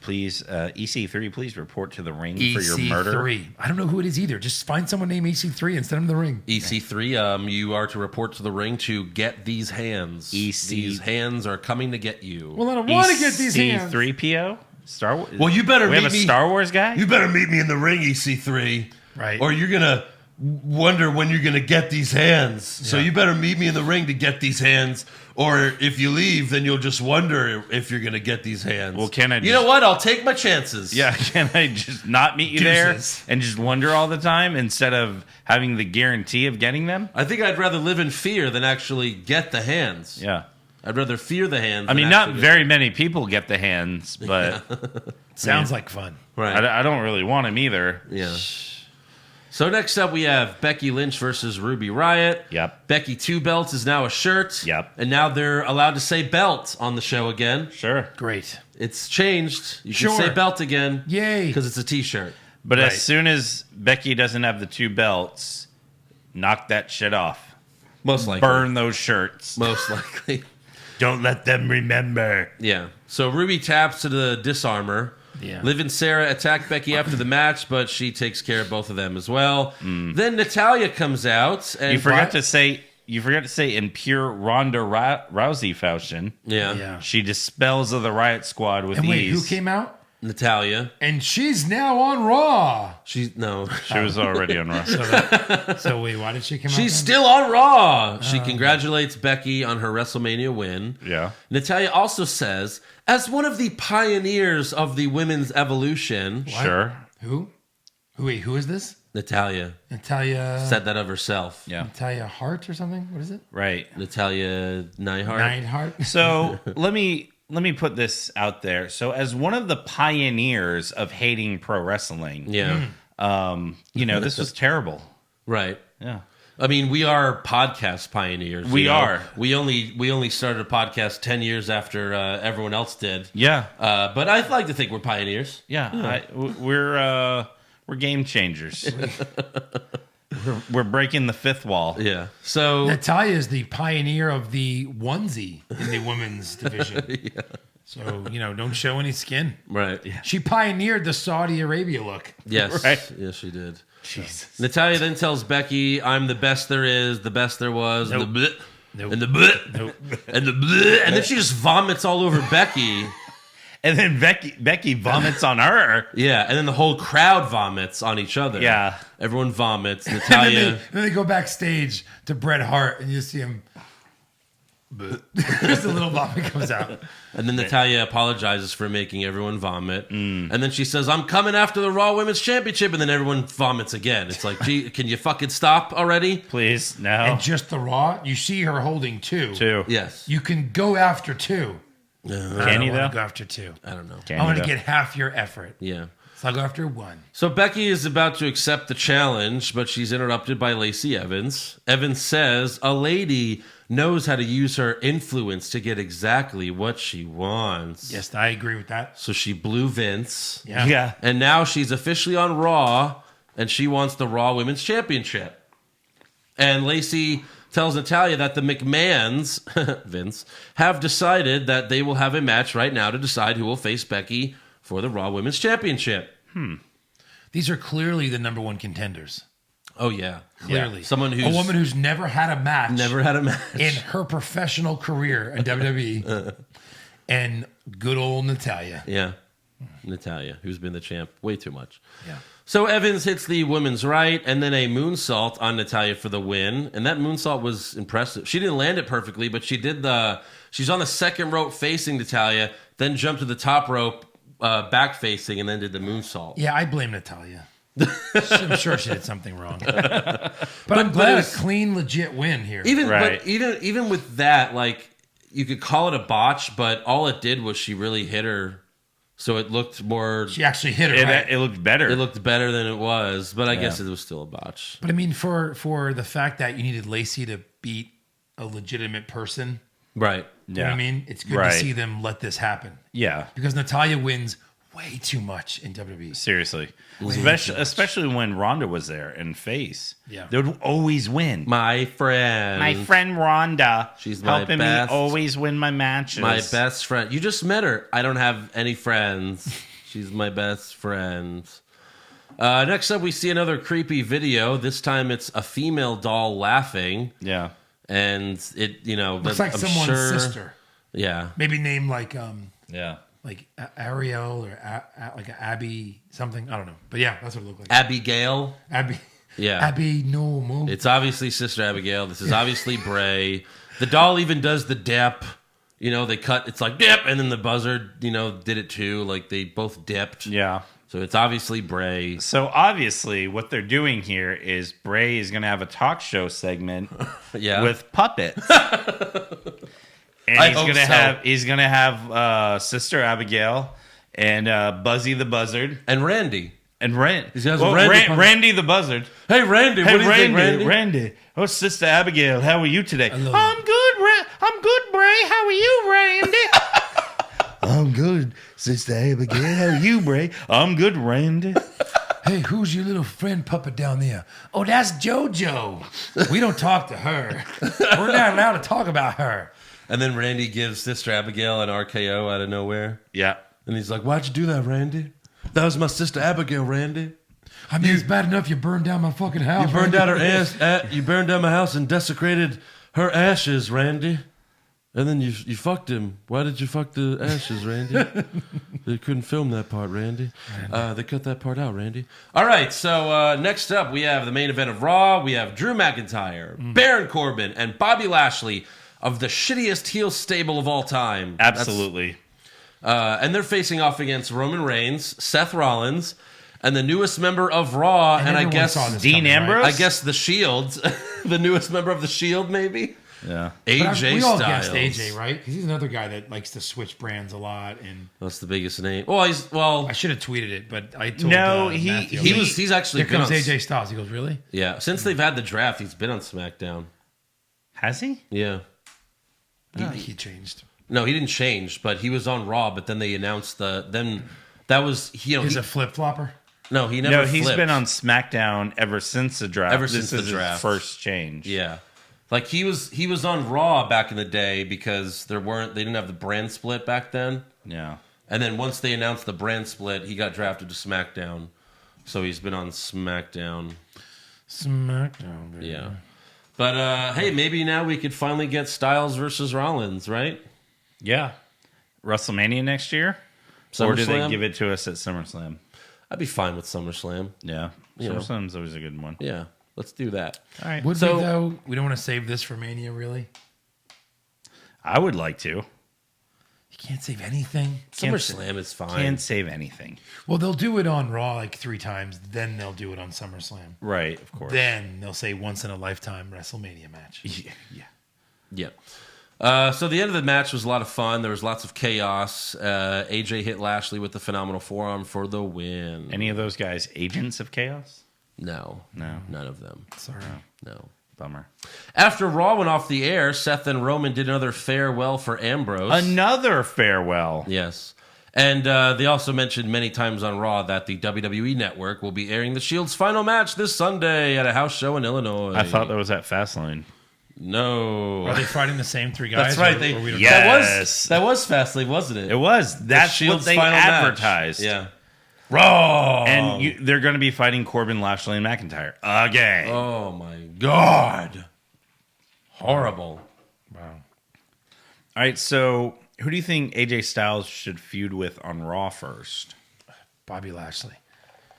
Please, EC3, please report to the ring for your murder. EC3. I don't know who it is either. Just find someone named EC3 and send him to the ring. EC3, you are to report to the ring to get these hands. These hands are coming to get you. Well, I don't want to get these hands. EC3PO? Star Wars? Well, you better we meet have a me. Star Wars guy? You better meet me in the ring, EC3. Right. Or you're going to wonder when you're going to get these hands. So you better meet me in the ring to get these hands. Or if you leave, then you'll just wonder if you're going to get these hands. Well, can I You know what? I'll take my chances. Yeah, can I just not meet you Deuces. there and just wonder all the time instead of having the guarantee of getting them? I think I'd rather live in fear than actually get the hands. Yeah. I'd rather fear the hands. I mean, than not actually very many people get the hands, but Sounds like fun. get them. Right. I don't really want them either. Yeah. So next up, we have Becky Lynch versus Ruby Riott. Yep. Becky 2 belts is now a shirt. Yep. And now they're allowed to say belt on the show again. Sure. Great. It's changed. You Sure. can say belt again. Yay. Because it's a T-shirt. But Right. as soon as Becky doesn't have the 2 belts, knock that shit off. Most likely. Burn those shirts. Most likely. Don't let them remember. Yeah. So Ruby taps to the disarmor. Yeah. Liv and Sarah attack Becky after the match, but she takes care of both of them as well. Then Natalya comes out. And You forgot to say in pure Ronda Rousey fashion. Yeah. Yeah. She dispels of the Riot Squad with And wait, ease. who came out? Natalya. And she's now on Raw. She was already on Raw. So wait, why did she come out? She's then? still on Raw. She congratulates Becky on her WrestleMania win. Yeah. Natalya also says, as one of the pioneers of the women's evolution, Sure. Who? Wait, who is this? Natalya Natalia. said that of herself. Yeah. Natalia Hart or something? What is it? Right. Natalya Neidhart. Neidhart. So let me put this out there. So as one of the pioneers of hating pro wrestling, Yeah. this was terrible. Right. Yeah. I mean, we are podcast pioneers. We you know? are. We only started a podcast 10 years after everyone else did. Yeah. But I like to think we're pioneers. Yeah. We're We're game changers. we're breaking the fifth wall. Yeah. So Natalya is the pioneer of the onesie in the women's division. yeah. So, don't show any skin. Right. Yeah. She pioneered the Saudi Arabia look. Yes. Right. Yes, she did. Jesus. Natalia then tells Becky, "I'm the best there is, the best there was, Nope. and the bleh, Nope. and the bleh, Nope. and the bleh," and then she just vomits all over Becky. And then Becky vomits on her. Yeah, and then the whole crowd vomits on each other. Yeah. Everyone vomits. And Natalia. then they go backstage to Bret Hart, and you see him. Just a little vomit comes out. And then Natalia apologizes for making everyone vomit. And then she says, "I'm coming after the Raw Women's Championship." And then everyone vomits again. It's like, gee, can you fucking stop already? Please, no. And just the Raw, you see her holding two. Yes. You can go after two. Can you I don't though? wanna go after two. I don't know. Can I you, want to though? get half your effort. Yeah. So I'll go after one. So Becky is about to accept the challenge, but she's interrupted by Lacey Evans. Evans says a lady knows how to use her influence to get exactly what she wants. Yes, I agree with that. So she blew Vince. Yeah. Yeah. And now she's officially on Raw, and she wants the Raw Women's Championship. And Lacey tells Natalia that the McMahons, Vince, have decided that they will have a match right now to decide who will face Becky for the Raw Women's Championship. These are clearly the number one contenders. Oh, yeah. Clearly. Someone who's a woman who's never had a match. never had a match. in her professional career in WWE. And good old Natalya. Yeah. Natalia, who's been the champ way too much. Yeah. So Evans hits the women's right and then a moonsault on Natalia for the win. And that moonsault was impressive. She didn't land it perfectly, but she's on the second rope facing Natalia, then jumped to the top rope back facing, and then did the moonsault. Yeah, I blame Natalya. I'm sure she did something wrong. But I'm glad it's- a clean, legit win here. Right. But even with that, like, you could call it a botch, but all it did was she really hit her. So it looked more. She actually hit her right. It looked better. It looked better than it was, but I guess it was still a botch. But I mean, for the fact that you needed Lacey to beat a legitimate person, Right. you know what I mean? It's good Right. to see them let this happen. Yeah. Because Natalya wins way too much in WWE. Seriously. Especially when Ronda was there and face. Yeah. They would always win. My friend. My friend Ronda. She's my helping best- me always win my matches. My best friend. You just met her. I don't have any friends. She's my best friend. Next up, we see another creepy video. This time it's a female doll laughing. Yeah. And it, Looks like I'm someone's sure- sister. Yeah. Maybe named like Yeah. Ariel or like Abby something. I don't know. But yeah, that's what it looked like. Abigail. Abby. Yeah. Abby no more. It's obviously Sister Abigail. This is obviously Bray. The doll even does the dip. They cut. It's like dip, and then the buzzard, did it too. Like they both dipped. Yeah. So it's obviously Bray. So obviously what they're doing here is Bray is going to have a talk show segment Yeah. with puppets. And I he's hope gonna so. he's gonna have Sister Abigail and Buzzy the Buzzard And Randy. and Randy. He's got Randy puppet. Randy the Buzzard. Hey, Randy. Hey, What do you Randy, think, Randy? Randy. Oh, Sister Abigail, how are you today? Hello. I'm good, I'm good, Bray. How are you, Randy? I'm good, Sister Abigail. How are you, Bray? I'm good, Randy. Hey, who's your little friend puppet down there? Oh, that's JoJo. We don't talk to her. We're not allowed to talk about her. And then Randy gives Sister Abigail an RKO out of nowhere. Yeah. And he's like, "Why'd you do that, Randy? That was my Sister Abigail, Randy. I mean, it's bad enough you burned down my fucking house. You burned Randy. down her ass. You burned down my house and desecrated her ashes, Randy. And then you fucked him. Why did you fuck the ashes, Randy? They couldn't film that part, Randy. They cut that part out, Randy. All right, so next up, we have the main event of Raw. We have Drew McIntyre, Baron Corbin, and Bobby Lashley of the shittiest heel stable of all time. Absolutely. And they're facing off against Roman Reigns, Seth Rollins, and the newest member of Raw, and I everyone guess saw this Dean coming, Ambrose? I guess the Shield, the newest member of the Shield, maybe. Yeah. AJ We all Styles. guessed AJ, right? Because he's another guy that likes to switch brands a lot. And That's the biggest name. Well, I should have tweeted it, but I told No, Matthew, he's actually Here been comes on. AJ Styles. He goes, really? Yeah, since they've had the draft, he's been on SmackDown. Has he? Yeah. He changed. No, he didn't change, but he was on Raw. But then they announced then that was He's a flip flopper. No, he never. No, he's flipped. been on SmackDown ever since the draft. Ever This since the is draft. his first change. Yeah, like he was on Raw back in the day because they didn't have the brand split back then. Yeah. And then once they announced the brand split, he got drafted to SmackDown. So he's been on SmackDown. SmackDown, baby. Yeah. But hey, maybe now we could finally get Styles versus Rollins, right? Yeah. WrestleMania next year? Or do they SummerSlam? give it to us at SummerSlam? I'd be fine with SummerSlam. Yeah. You know. SummerSlam's always a good one. Yeah, let's do that. All right. Would So- we, though? We don't want to save this for Mania, really? I would like to. You can't save anything. SummerSlam is fine. Can't save anything. Well, they'll do it on Raw like 3 times. Then they'll do it on SummerSlam. Right, of course. Then they'll say once in a lifetime WrestleMania match. Yeah. Yeah. So the end of the match was a lot of fun. There was lots of chaos. AJ hit Lashley with the phenomenal forearm for the win. Any of those guys agents of chaos? No. No. None of them. Sorry. No. Bummer. After Raw went off the air, Seth and Roman did another farewell for Ambrose. Another farewell. Yes. And they also mentioned many times on Raw that the WWE Network will be airing the Shield's final match this Sunday at a house show in Illinois. I thought that was at Fastlane. No. Are they fighting the same 3 guys? That's right. Or we don't Yes. That was Fastlane, wasn't it? It was. That's Shield's what they final match. advertised. Yeah. Raw. And they're going to be fighting Corbin, Lashley, and McIntyre again. Oh my God. Horrible. Wow. All right, so who do you think AJ Styles should feud with on Raw first? Bobby Lashley.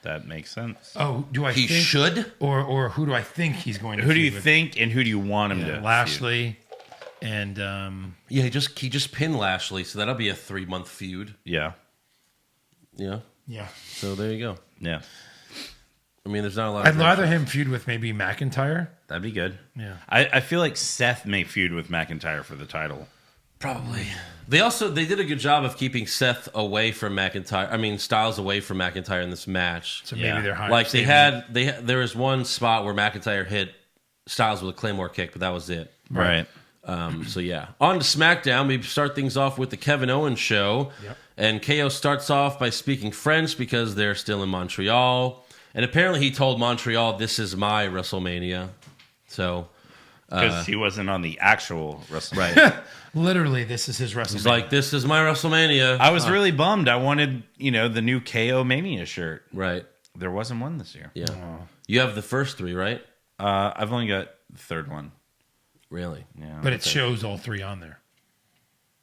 That makes sense. Oh, do I He think? should? Or who do I think he's going to Who do you feud with? think and who do you want him to feud? Lashley and Yeah, he just pinned Lashley, so that'll be a 3-month feud. Yeah. Yeah. yeah. So there you go. Yeah. I mean, there's not a lot. I'd rather him feud with maybe McIntyre. That'd be good. Yeah. I feel like Seth may feud with McIntyre for the title. Probably. They did a good job of keeping Seth away from McIntyre. I mean, Styles away from McIntyre in this match. So Yeah. maybe they're high. Like there was one spot where McIntyre hit Styles with a Claymore kick, but that was it. Right. So yeah, on to SmackDown. We start things off with the Kevin Owens show, and KO starts off by speaking French because they're still in Montreal, and apparently he told Montreal, "This is my WrestleMania." So Because he wasn't on the actual WrestleMania. Right. Literally, this is his WrestleMania. he's like, "This is my WrestleMania." I was really bummed. I wanted, the new KO Mania shirt. Right. There wasn't one this year. Yeah. You have the first 3, right? I've only got the third one. Really? Yeah. but it shows all 3 on there.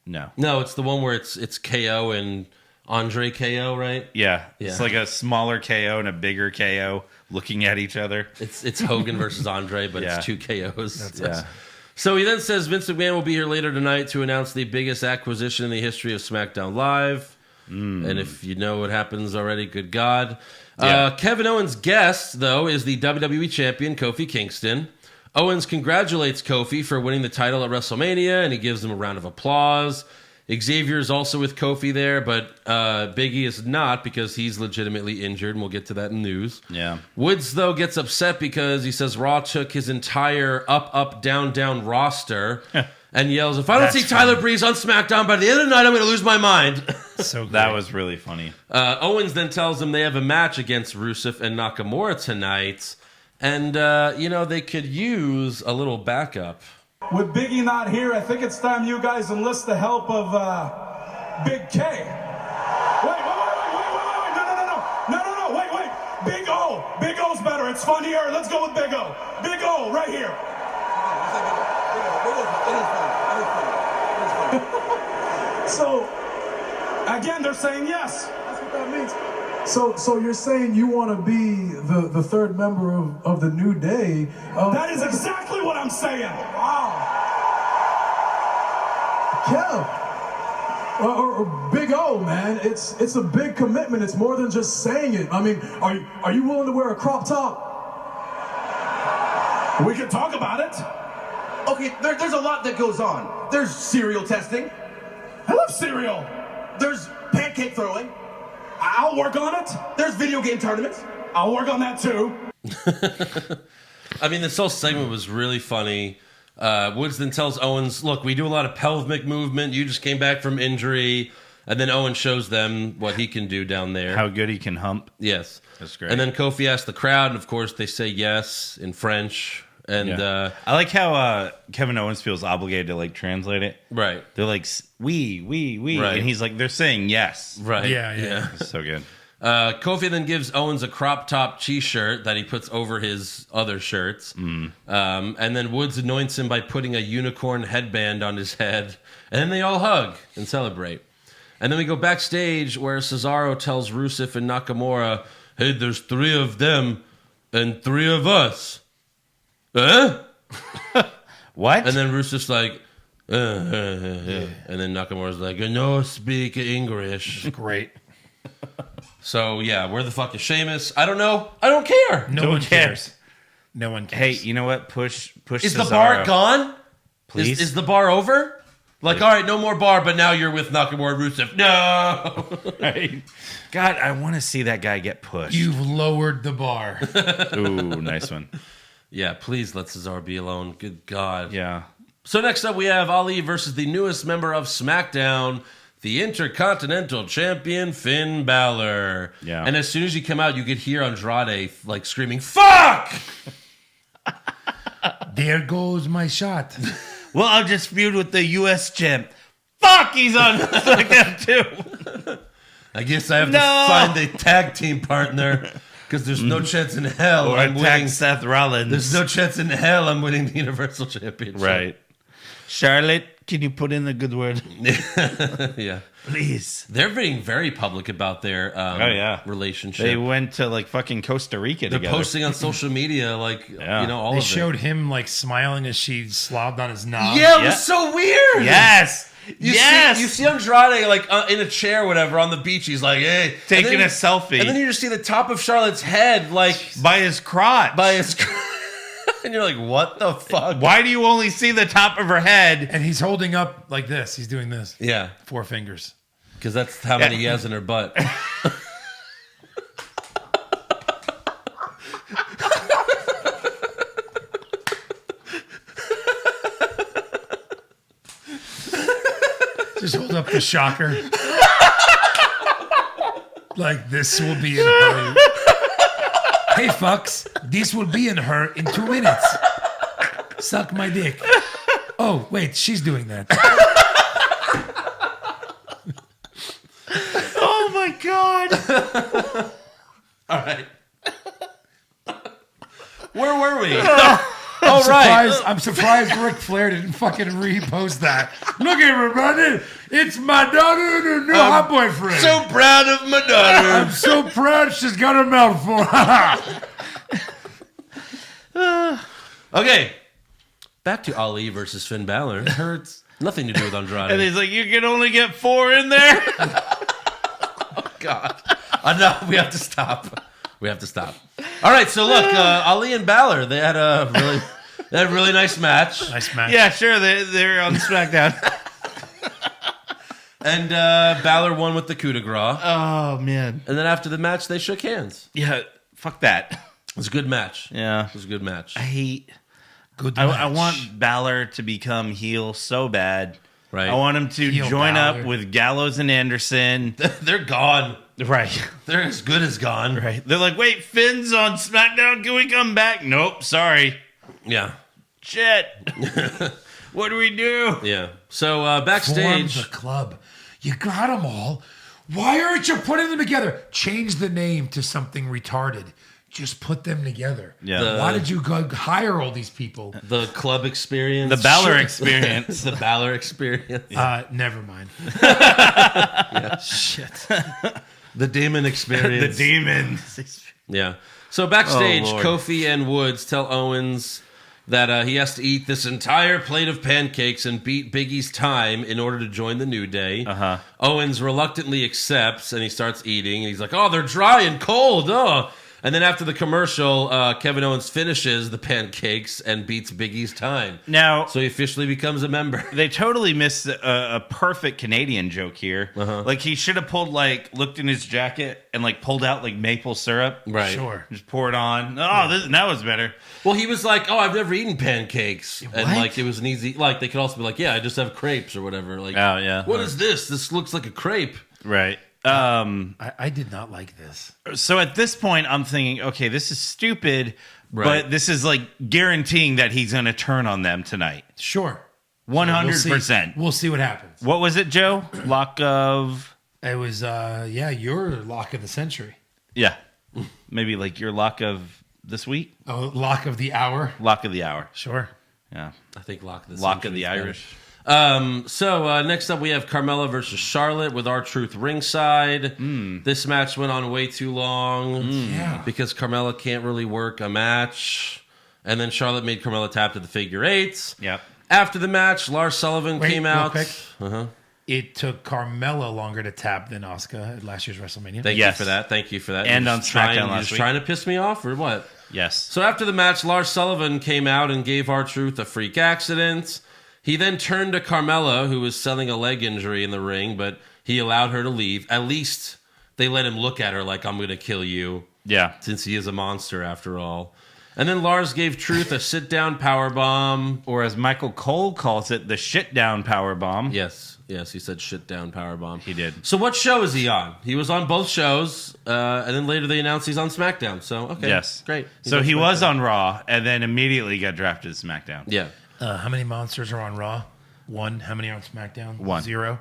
No. No, it's the one where it's KO and Andre KO, right? Yeah. It's Yeah. like a smaller KO and a bigger KO looking at each other. It's Hogan versus Andre, but Yeah. it's 2 KOs. Yeah. So he then says Vince McMahon will be here later tonight to announce the biggest acquisition in the history of SmackDown Live. And if you know what happens already, good God. Yeah. Kevin Owens' guest, though, is the WWE champion, Kofi Kingston. Owens congratulates Kofi for winning the title at WrestleMania, and he gives him a round of applause. Xavier is also with Kofi there, but Big E is not because he's legitimately injured, and we'll get to that in news. Yeah. Woods, though, gets upset because he says Raw took his entire up, down, down roster and yells, "If I don't see Tyler Breeze on SmackDown by the end of the night, I'm going to lose my mind." So great. That was really funny. Owens then tells them they have a match against Rusev and Nakamura tonight, and, they could use a little backup. With Biggie not here, I think it's time you guys enlist the help of Big K. Wait, no, wait. Big O. Big O's better. It's funnier. Let's go with Big O. Big O, right here. So, again, they're saying yes. That's what that means. So you're saying you want to be the third member of the New Day? That is exactly what I'm saying. Wow. Kev, or Big O, man. It's a big commitment. It's more than just saying it. I mean, are you willing to wear a crop top? We can talk about it. Okay, there's a lot that goes on. There's cereal testing. I love cereal. There's pancake throwing. I'll work on it. There's video game tournaments. I'll work on that too. I mean, this whole segment was really funny. Woods then tells Owens, "Look, we do a lot of pelvic movement. You just came back from injury. And then Owen shows them what he can do down there. How good he can hump. Yes. That's great. And then Kofi asks the crowd, and of course they say yes in French. And I like how Kevin Owens feels obligated to like translate it. right. They're like, we, Right. and he's like, they're saying yes. Right. Yeah. It's so good. Kofi then gives Owens a crop top t-shirt that he puts over his other shirts. And then Woods anoints him by putting a unicorn headband on his head. And then they all hug and celebrate. And then we go backstage where Cesaro tells Rusev and Nakamura, hey, there's 3 of them and 3 of us. Huh? What? And then Rusev's like, and then Nakamura's like, no speak English. Great. So, yeah, where the fuck is Sheamus? I don't know. I don't care. No one cares. No one Hey, cares. you know what? Push Is Cesaro. the bar gone? Please? Is the bar over? Like, all right, no more bar, but now you're with Nakamura and Rusev. No. Right. God, I want to see that guy get pushed. You've lowered the bar. Ooh, nice one. Yeah, please let Cesaro be alone. Good God. Yeah. So next up, we have Ali versus the newest member of SmackDown, the Intercontinental Champion, Finn Balor. Yeah. And as soon as you come out, you could hear Andrade, like, screaming, fuck! There goes my shot. Well, I'll just feud with the U.S. champ. Fuck, he's on SmackDown too. I guess I have No! to find a tag team partner, because there's no chance in hell Or I'm attack winning. Seth Rollins. There's no chance in hell I'm winning the Universal Championship. Right. Charlotte, can you put in a good word? Yeah. Please. They're being very public about their relationship. They went to like fucking Costa Rica They're together. posting on social media, like, Yeah. you know, all They of showed it. him like smiling as she slobbed on his knob. Yeah, it Yeah. was so weird. Yes. You yes. see Andrade like in a chair, or whatever, on the beach. He's like, hey, Taking and then- a selfie. and then you just see the top of Charlotte's head, like by his crotch. by his, and you're like, what the fuck? Why do you only see the top of her head? And he's holding up like this. He's doing this. Yeah, 4 fingers. because that's how many he has in her butt. Just hold up the shocker. Like this will be in her. Hey, fucks. This will be in her in 2 minutes. Suck my dick. Oh, wait. She's doing that. Oh my god. All right. Where were we? All right. I'm surprised Ric Flair didn't fucking repost that. Look, everybody. It's my daughter and her new hot boyfriend. So proud of my daughter. I'm so proud she's got a mouthful. Okay. Back to Ali versus Finn Balor. It hurts. Nothing to do with Andrade. And he's like, you can only get 4 in there? God. Enough. We have to stop. We have to stop. All right. So look, Ali and Balor, they had a really nice match. Nice match. Yeah, sure. They're on SmackDown. And Balor won with the coup de grace. Oh, man. And then after the match, they shook hands. Yeah, fuck that. It was a good match. Yeah. It was a good match. I hate... Good I match. want Balor to become heel so bad. Right. I want him to Heel join Balor. up with Gallows and Anderson. They're gone. Right. They're as good as gone. Right. They're like, wait, Finn's on SmackDown. Can we come back? Nope. Sorry. Yeah. Shit. What do we do? Yeah. So Form backstage, the club. You got them all. Why aren't you putting them together? Change the name to something retarded. Just put them together. Yeah. Why did you go hire all these people? the club experience, The Balor experience. the Balor experience, Never mind. Shit. the Demon The experience, demons. Yeah. So backstage, Oh, Lord. Kofi and Woods tell Owens that he has to eat this entire plate of pancakes and beat Big E's time in order to join the New Day. Owens reluctantly accepts, and he starts eating. And he's like, "Oh, they're dry and cold. Oh." And then after the commercial, Kevin Owens finishes the pancakes and beats Big E's time. Now, So he officially becomes a member. they totally missed a perfect Canadian joke here. Like, he should have looked in his jacket and, pulled out, maple syrup. Right. Sure. Just pour it on. Oh, that was better. Well, he was like, "Oh, I've never eaten pancakes," and What? it was an easy. They could also be like, "Yeah, I just have crepes or whatever." Like, Oh, yeah. What is this? This looks like a crepe. Right. I did not like this. So at this point, I'm thinking, okay, this is stupid, Right. but this is guaranteeing that he's going to turn on them tonight. Sure. 100%. We'll see what happens. What was it, Joe? Lock of... It was, your lock of the century. Yeah. Maybe your lock of this week? Oh, lock of the hour. Lock of the hour. Sure. Yeah. I think Lock of the Lock of Century the is better. Irish. So next up, we have Carmella versus Charlotte with R-Truth ringside. This match went on way too long Yeah. because Carmella can't really work a match. And then Charlotte made Carmella tap to the figure eights. Yep. After the match, Lars Sullivan came real out. quick. Uh-huh. It took Carmella longer to tap than Asuka at last year's WrestleMania. Thank Yes. you for that. Thank you for that. And You're on just trying- SmackDown you're last just week. trying to piss me off or what? Yes. So after the match, Lars Sullivan came out and gave R-Truth a freak accident. He then turned to Carmella, who was selling a leg injury in the ring, but he allowed her to leave. At least they let him look at her like, I'm going to kill you, Yeah. since he is a monster after all. And then Lars gave Truth a sit-down powerbomb. Or as Michael Cole calls it, the shit-down power bomb. Yes, he said shit-down powerbomb. He did. So what show is he on? He was on both shows, and then later they announced he's on SmackDown. So, okay, Yes. great. He's So on he was SmackDown. on Raw, and then immediately got drafted to SmackDown. Yeah. How many monsters are on Raw? 1. How many are on SmackDown? 1. 0.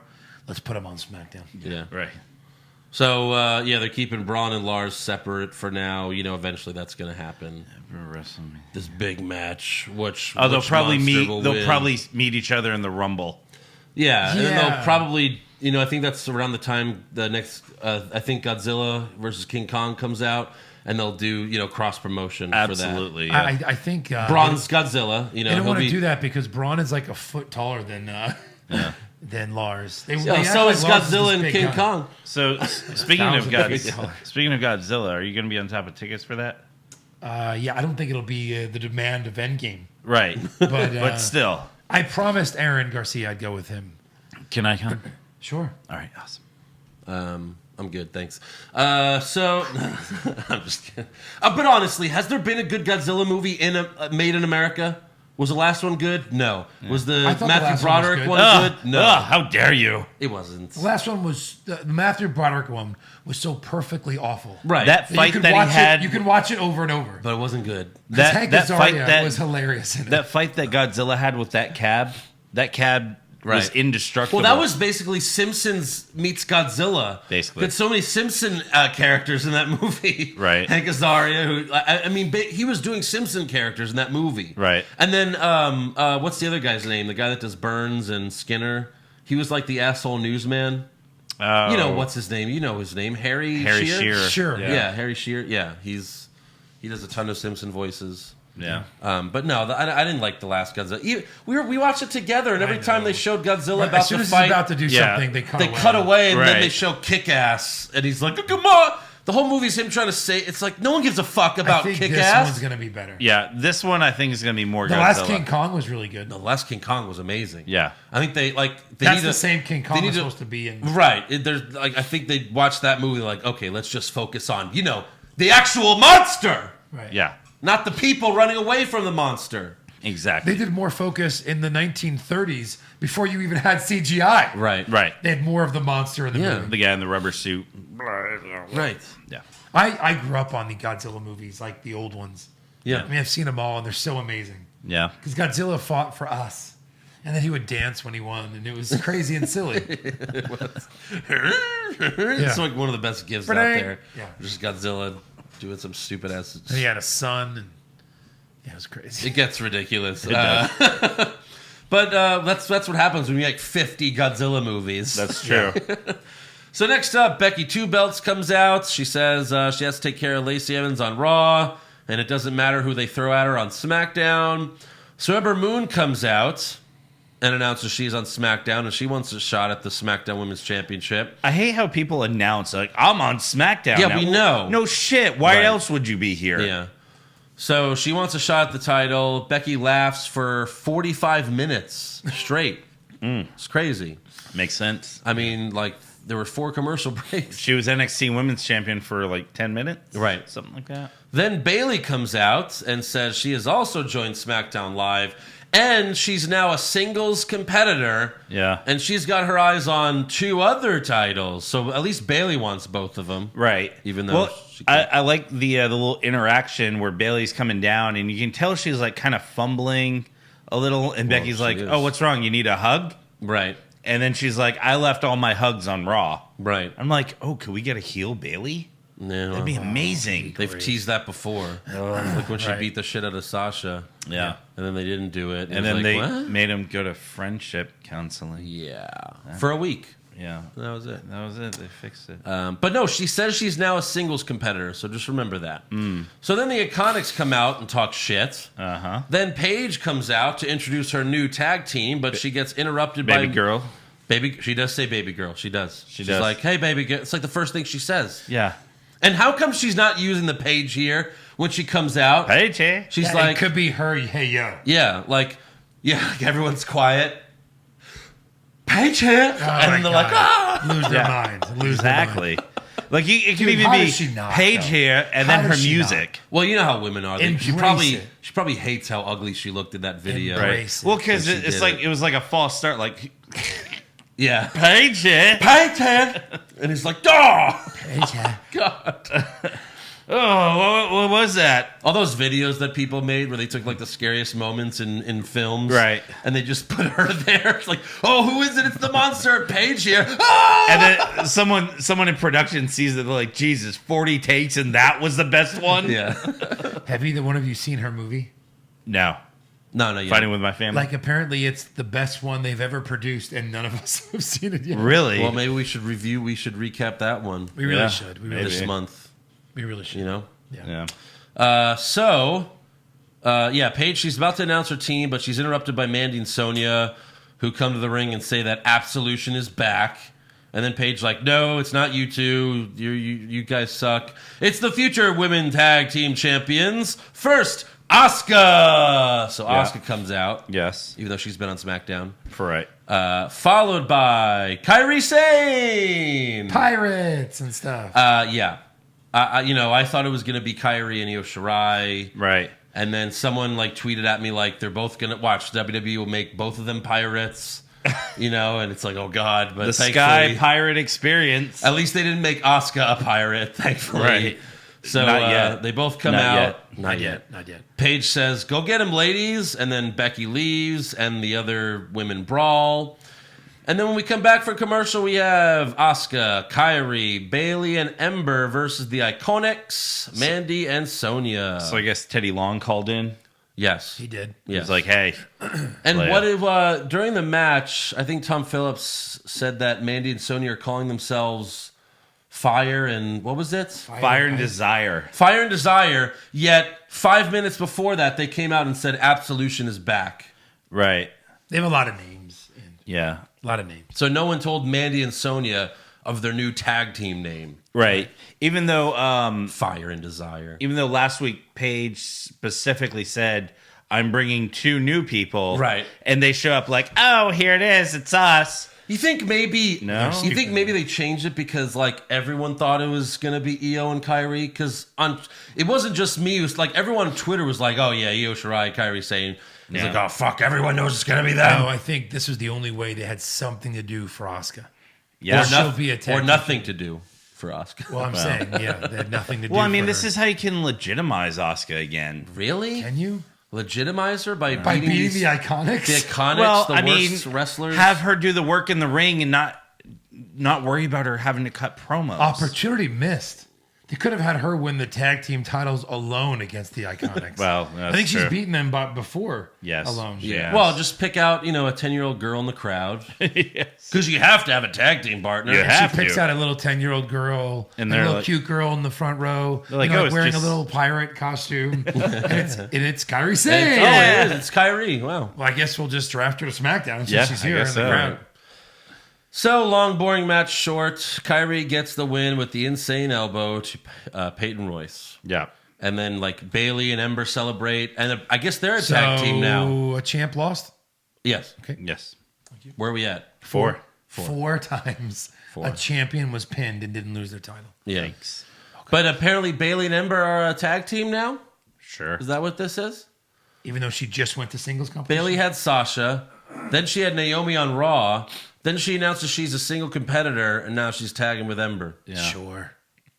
Let's put them on SmackDown. Yeah. Right. So, they're keeping Braun and Lars separate for now. Eventually that's going to happen. This big match, which Oh, they'll which probably monster meet. will They'll win. probably meet each other in the Rumble. Yeah, and then Yeah. they'll probably, I think that's around the time the next, I think Godzilla versus King Kong comes out, and they'll do, cross promotion Absolutely. for Yeah. I think Braun's Godzilla, They don't want to do that because Braun is like a foot taller than Lars. They So act is like Lars Godzilla this and big King guy. Kong. So speaking of $1,000 speaking of Godzilla, are you going to be on top of tickets for that? Yeah, I don't think it'll be the demand of Endgame. Right. But, But still, I promised Aaron Garcia I'd go with him. can I come? Sure. All right. Awesome. I'm good, thanks. So, I'm just kidding. But honestly, has there been a good Godzilla movie made in America? Was the last one good? No. Was the I thought the Matthew last one was Broderick good. one good? No. How dare you? It wasn't. The last one was the Matthew Broderick one was so perfectly awful. Right. That You fight could that he watch had. it, you could watch it over and over. But it wasn't good. Hank that fight Azaria was hilarious in it. that fight that Godzilla had with that cab. That cab was Right. indestructible. Well, that was basically Simpsons meets Godzilla. Basically. Got so many Simpson characters in that movie. Right. Hank Azaria, who I mean, he was doing Simpson characters in that movie. Right. And then what's the other guy's name? The guy that does Burns and Skinner. He was like the asshole newsman. What's his name? You know his name, Harry Shearer. Sure. Yeah, Harry Shearer. Yeah, he does a ton of Simpson voices. Yeah. But no, I didn't like the last Godzilla. We watched it together, and every time they showed Godzilla Right, about as soon the as fight, he's about to do Yeah. something, they cut away, and then Right. they show Kick-Ass, and he's like, "Come on!" The whole movie's him trying to say, it's like no one gives a fuck I about think this Kick-Ass. one's going to be better. Yeah. This one I think is going to be more The Godzilla. last King Kong was really good. The last King Kong was amazing. Yeah. I think they That's need the to- same King they Kong need was to- supposed to be in. Right. There's I think they watched that movie like, okay, let's just focus on the actual monster, Right. Yeah. not the people running away from the monster. Exactly. They did more focus in the 1930s before you even had CGI. Right. Right. They had more of the monster in the Yeah. movie. The guy in the rubber suit. Right. Yeah. I grew up on the Godzilla movies, like the old ones. Yeah. I mean, I've seen them all, and they're so amazing. Yeah. Because Godzilla fought for us. And then he would dance when he won, and it was crazy and silly. It's like one of the best gifts out Ba-dang. there. Yeah. Just Godzilla doing some stupid ass. And he had a son, and yeah, it was crazy. It gets ridiculous. does. But that's what happens when you make 50 Godzilla movies. That's true. So next up, Becky Two Belts comes out. She says she has to take care of Lacey Evans on Raw, and it doesn't matter who they throw at her on SmackDown. So Ember Moon comes out. and announces she's on SmackDown and she wants a shot at the SmackDown Women's Championship. I hate how people announce, like, I'm on SmackDown. Yeah, now. we know. No shit. Why Right. else would you be here? Yeah. So she wants a shot at the title. Becky laughs for 45 minutes straight. It's crazy. Makes sense. I mean, like, there were 4 commercial breaks. She was NXT Women's Champion for like 10 minutes. Right. Something like that. Then Bayley comes out and says she has also joined SmackDown Live, and she's now a singles competitor. Yeah. And she's got her eyes on 2 other titles. So at least Bayley wants both of them. Right. Even though well, she I like the little interaction where Bayley's coming down and you can tell she's like kind of fumbling a little. And Becky's she like, is. oh, what's wrong? You need a hug? Right. And then she's like, I left all my hugs on Raw. Right. I'm like, oh, could we get a heel Bayley? No. That'd be amazing. They've teased that before. Like when she beat the shit out of Sasha. Yeah. And then they didn't do it. And it was then like, they what? made him go to friendship counseling. Yeah. For a week. Yeah. That was it. That was it. They fixed it. But no, she says she's now a singles competitor, so just remember that. So then the Iconics come out and talk shit. Uh-huh. Then Paige comes out to introduce her new tag team, but she gets interrupted by Baby girl. She does say baby girl. She does. She's does. like, hey, baby girl. It's like the first thing she says. Yeah. And how come she's not using the Paige here when she comes out? Hey, Che. She's Yeah, like, it could be her. Hey, yo. yeah, like everyone's quiet. Paige here. and then they're like, ah. Lose their minds. Lose Exactly. Like, it could Dude, even how be does she not, Paige though? here and How then her does she music. Well, you know how women are. She Embrace it. probably hates how ugly she looked in that video. Embrace Right. it. Well, because When she it's did like, it. it was like a false start. Like, Yeah. Paige here. Paige here. And he's like, oh, Hey, God. Oh, what was that? All those videos that people made where they took like the scariest moments in films. Right. And they just put her there. It's like, oh, who is it? It's the monster Paige here. Ah! And then someone in production sees it, they're like, Jesus, 40 takes and that was the best one? Yeah. Have either one of you seen her movie? No. No, yeah. Fighting with my family. Like, apparently it's the best one they've ever produced, and none of us have seen it yet. Really? Well, maybe we should recap that one We really Yeah, should. We maybe. really this should. month. We really should. You know? yeah. Paige, she's about to announce her team, but she's interrupted by Mandy and Sonya, who come to the ring and say that Absolution is back. And then Paige like, no, it's not you two. You guys suck. It's the future women tag team champions. First, Asuka. So Yeah. Asuka comes out, Yes. even though she's been on SmackDown. For right. Followed by Kairi Sane. Pirates and stuff. I thought it was going to be Kairi and Io Shirai. Right. And then someone like tweeted at me like they're both gonna watch WWE will make both of them pirates, and it's like, oh god. But The thankfully, Sky Pirate Experience. at least they didn't make Asuka a pirate, thankfully. Right. So Not yet. they both come Not out. yet. Not yet. Not yet. Paige says, "Go get him, ladies," and then Becky leaves, and the other women brawl. And then when we come back for commercial, we have Asuka, Kairi, Bayley, and Ember versus the Iconics, Mandy and Sonya. So I guess Teddy Long called in. Yes, He did. He Yes. was like, hey. And Leia. what if during the match? I think Tom Phillips said that Mandy and Sonya are calling themselves Fire and what was it? Fire and Desire. Fire and Desire. Yet 5 minutes before that, they came out and said Absolution is back. Right. They have a lot of names. Yeah. A lot of names. So no one told Mandy and Sonya of their new tag team name, Right. Even though Fire and Desire. last week Paige specifically said, I'm bringing 2 new people. Right. And they show up like, oh, here it is. It's us. You think maybe? No? You think maybe they changed it because like everyone thought it was gonna be Io and Kairi? Because it wasn't just me. It was like everyone on Twitter was like, "Oh yeah, Io Shirai, Kairi Sane." It's Yeah. like, "Oh fuck, everyone knows it's gonna be them." No, I think this was the only way they had something to do for Asuka. Yeah. she'll be a tag or team. nothing to do for Asuka. Well, I'm saying, yeah, they had nothing to do Well, I mean, for this her. is how you can legitimize Asuka again. Really? Can you? Legitimize her by By beating beating these- the Iconics? the Iconics, the I worst mean, wrestlers. have her do the work in the ring and not worry about her having to cut promos. Opportunity missed. They could have had her win the tag team titles alone against the Iconics. Well, I think she's beaten them before. Yes. Alone. Yeah. Well, just pick out, a 10-year-old girl in the crowd. Yes. Because you have to have a tag team partner. You have She picks to. out a little 10-year-old girl, And a they're little like- cute girl in the front row, They're like, "Oh, it's wearing just-" a little pirate costume. and it's Kyrie Sane. It is. It's Kyrie. Wow. Well, I guess we'll just draft her to SmackDown since Yeah, she's I here in guess the so. crowd. So, long, boring match short. Kyrie gets the win with the insane elbow to Peyton Royce. Yeah. And then, Bailey and Ember celebrate. And I guess they're a tag team now. A champ lost Yes. Yes. Where are we at? 4. 4 times. Four. A champion was pinned and didn't lose their title. Yeah. Thanks. But apparently, Bailey and Ember are a tag team now? Sure. Is that what this is? Even though she just went to singles competition. Bailey had Sasha. Then she had Naomi on Raw. Then she announces she's a single competitor. And now she's tagging with Ember. Yeah. Sure.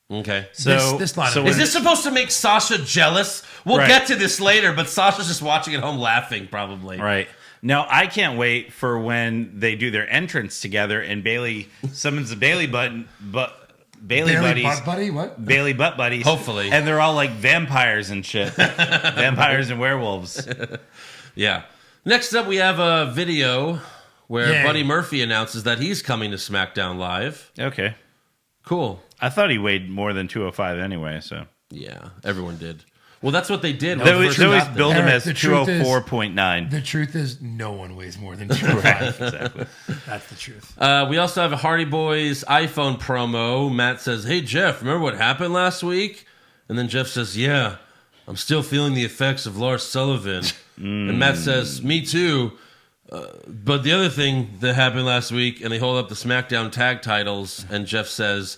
Okay. So This line so of- when- Is this supposed to make Sasha jealous? We'll Right. get to this later, but Sasha's just watching at home laughing, probably. Right. Now, I can't wait for when they do their entrance together and Bailey summons the Bailey Bailey Bailey buddies. Butt Buddy? What? Bailey butt buddies. Hopefully. And they're all like vampires and shit. Vampires and werewolves. Yeah. Next up, we have a video where Yeah. Buddy Murphy announces that he's coming to SmackDown Live. Okay. Cool. I thought he weighed more than 205 anyway, so. Yeah, everyone did. Well, that's what they did. They when we always first got there. build him Eric, as the truth is- 204.9. The truth is, no one weighs more than 205. Exactly. That's the truth. We also have a Hardy Boys iPhone promo. Matt says, "Hey, Jeff, remember what happened last week?" And then Jeff says, "Yeah, I'm still feeling the effects of Lars Sullivan." And Matt says, "Me too. But the other thing that happened last week," and they hold up the SmackDown tag titles, and Jeff says,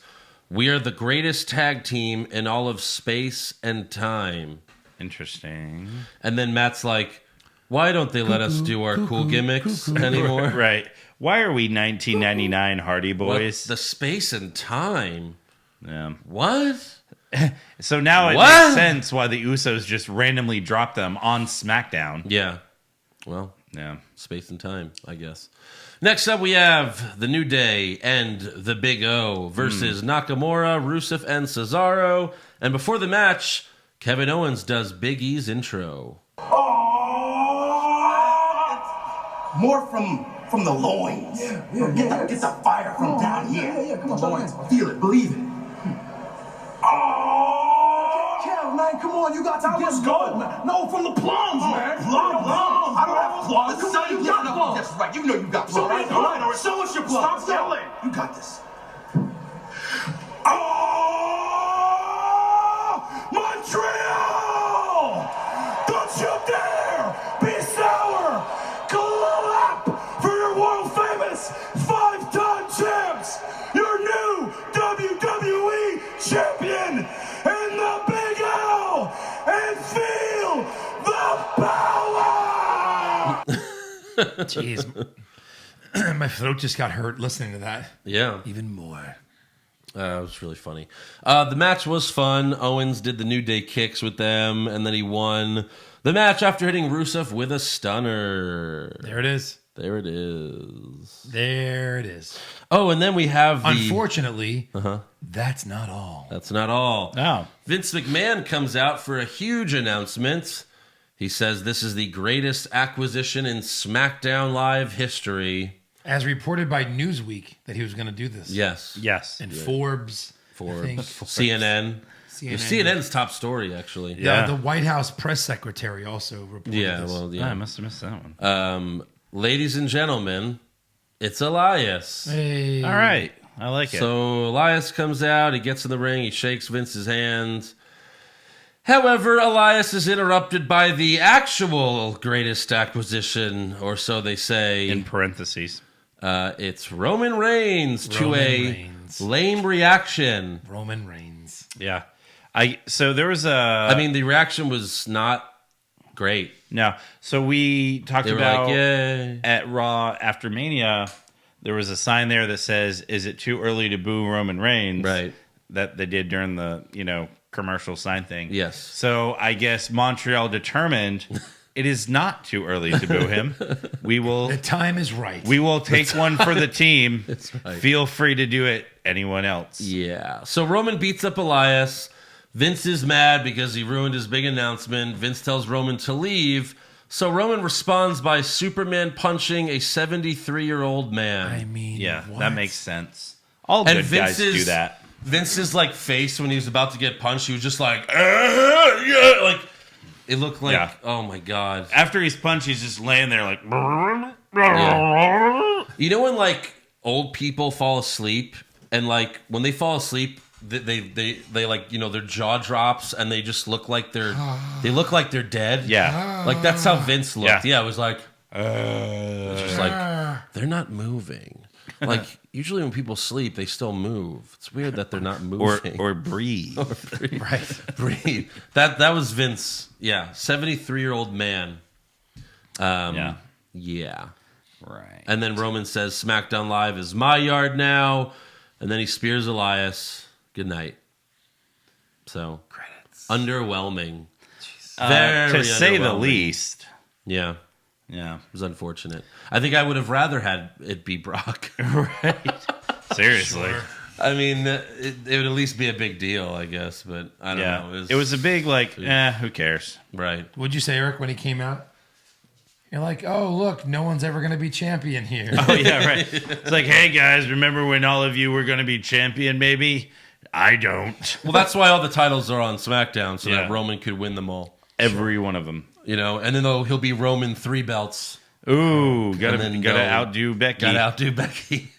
"We are the greatest tag team in all of space and time." Interesting. And then Matt's like, "Why don't they let us do our cool gimmicks anymore?" Right. Why are we 1999 Hardy What? Boys? The space and time. Yeah. What? So now it What? makes sense why the Usos just randomly dropped them on SmackDown. Yeah. Well, Yeah. space and time, I guess. Next up, we have The New Day and The Big O versus Nakamura, Rusev, and Cesaro. And before the match, Kevin Owens does Big E's intro. More from the loins. Get the fire from down here. Yeah, come on, loins. jump in. Feel it, believe it. Kev, man, come on, you got to get going, man. No, from the plums, man. Plum. I don't have plums. Come on, you got plums. That's right. You know you got Show plums. me your plums. Show us your plums. Stop yelling. You got this. Montreal! Don't you dare be sour! Clap for your world famous 5-time champs! Your new WWE champion and the Big L! And feel the power! Jeez. My throat just got hurt listening to that. Yeah. Even more. It was really funny. The match was fun. Owens did the New Day kicks with them, and then he won the match after hitting Rusev with a stunner. There it is. There it is. There it is. Oh, and then we have the... Unfortunately, that's not all. That's not all. Oh. Vince McMahon comes out for a huge announcement. He says this is the greatest acquisition in SmackDown Live history. As reported by Newsweek that he was going to do this. Yes. Yes. And Forbes. I think. CNN. CNN. CNN's top story, actually. Yeah. The White House press secretary also reported Yeah, this. well, Yeah, I yeah. must have missed that one. Ladies and gentlemen, it's Elias. Hey. All right. I like it. So Elias comes out, he gets in the ring, he shakes Vince's hand. However, Elias is interrupted by the actual greatest acquisition, or so they say. in parentheses. It's Roman Reigns to Roman a Reigns. lame reaction. Roman Reigns. Yeah. So there was a... I mean, the reaction was not great. No. So we talked They were about like, yay. at Raw after Mania, there was a sign there that says, "Is it too early to boo Roman Reigns?" Right. That they did during the, commercial sign thing. Yes. So I guess Montreal determined it is not too early to boo him. The time is right. We will take one for the team. That's right. Feel free to do it. Anyone else? Yeah. So Roman beats up Elias. Vince is mad because he ruined his big announcement. Vince tells Roman to leave. So Roman responds by Superman punching a 73-year-old man. I mean, Yeah, what? that makes sense. All And good guys do that. Vince's like face when he was about to get punched, he was just like, yeah, like it looked like, Yeah. oh my god. After he's punched, he's just laying there like. Yeah. You know when like old people fall asleep and like when they fall asleep, they like, you know, their jaw drops and they just look like they're dead. Yeah. Like that's how Vince looked. Yeah. Yeah, it was like it's just like they're not moving. Like usually when people sleep, they still move. It's weird that they're not moving Or breathe. right. Breathe. That was Vince. Yeah, 73-year-old man. Yeah. Yeah. Right. And then Roman says, SmackDown Live is my yard now. And then he spears Elias. Good night. So, credits. Underwhelming. Very to say the underwhelming. least. Yeah, Yeah. it was unfortunate. I think I would have rather had it be Brock. Right. Seriously. I mean, it would at least be a big deal, I guess. But I don't Yeah. know. It was a big, like, who cares? Right. What'd you say, Eric, when he came out? You're like, oh, look, no one's ever going to be champion here. Oh, yeah, right. It's like, hey, guys, remember when all of you were going to be champion, maybe? I don't. Well, that's why all the titles are on SmackDown, so Yeah. that Roman could win them all. Every one of them. You know, and then he'll be Roman 3 belts. Ooh, gotta then outdo Becky. Got to outdo Becky.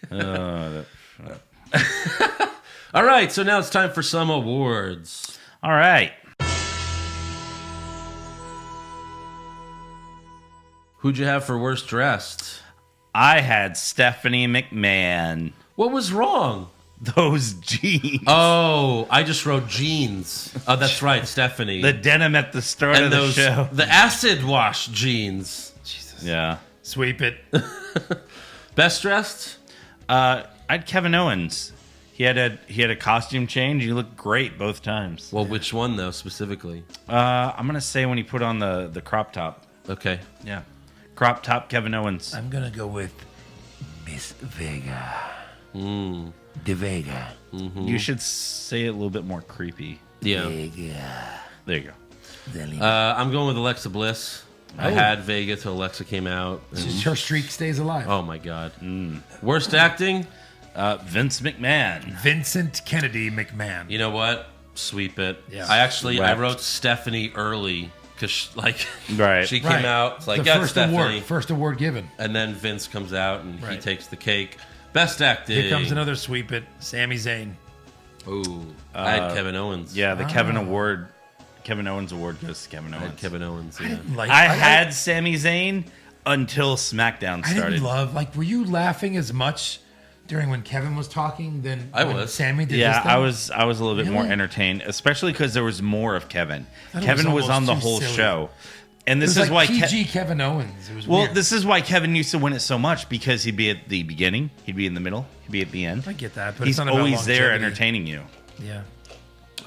All right, so now it's time for some awards. All right. Who'd you have for worst dressed? I had Stephanie McMahon. What was wrong? Those jeans. Oh, I just wrote jeans. Oh, that's right, Stephanie. The denim at the start of the show. the acid wash jeans. Yeah. Sweep it. Best dressed? I had Kevin Owens. He had a costume change. He looked great both times. Well, which one though specifically? I'm gonna say when he put on the crop top. Okay. Yeah. Crop top Kevin Owens. I'm going to go with Miss Vega. De Vega. You should say it a little bit more creepy. Yeah. Vega. There you go. I'm going with Alexa Bliss. I had Vega till Alexa came out. and- Her streak stays alive. oh my god. Worst acting? Vince McMahon. Vincent Kennedy McMahon. You know what? Sweep it. Yeah. I Swept. wrote Stephanie early because like Right. she came out. It's like the got first Stephanie, award given. and then Vince comes out and he Right. takes the cake. Best acting. Here comes another sweep it. Sami Zayn. Ooh, I had Kevin Owens. Yeah, the Kevin Owens award goes to Kevin I Owens. had Kevin Owens. I Yeah. didn't like. I had Sami Zayn until SmackDown I started. didn't love. Like, were you laughing as much during when Kevin was talking than I when was. Sammy did? Yeah, his thing? I was a little bit more Really? entertained, especially because there was more of Kevin. thought it Kevin was was on almost the too whole silly. show, and It this was is like why. PG Kevin Owens. It was Well, weird. this is why Kevin used to win it so much, because he'd be at the beginning, he'd be in the middle, he'd be at the end. I get that, but He's it's not about always there longevity. entertaining you. Yeah.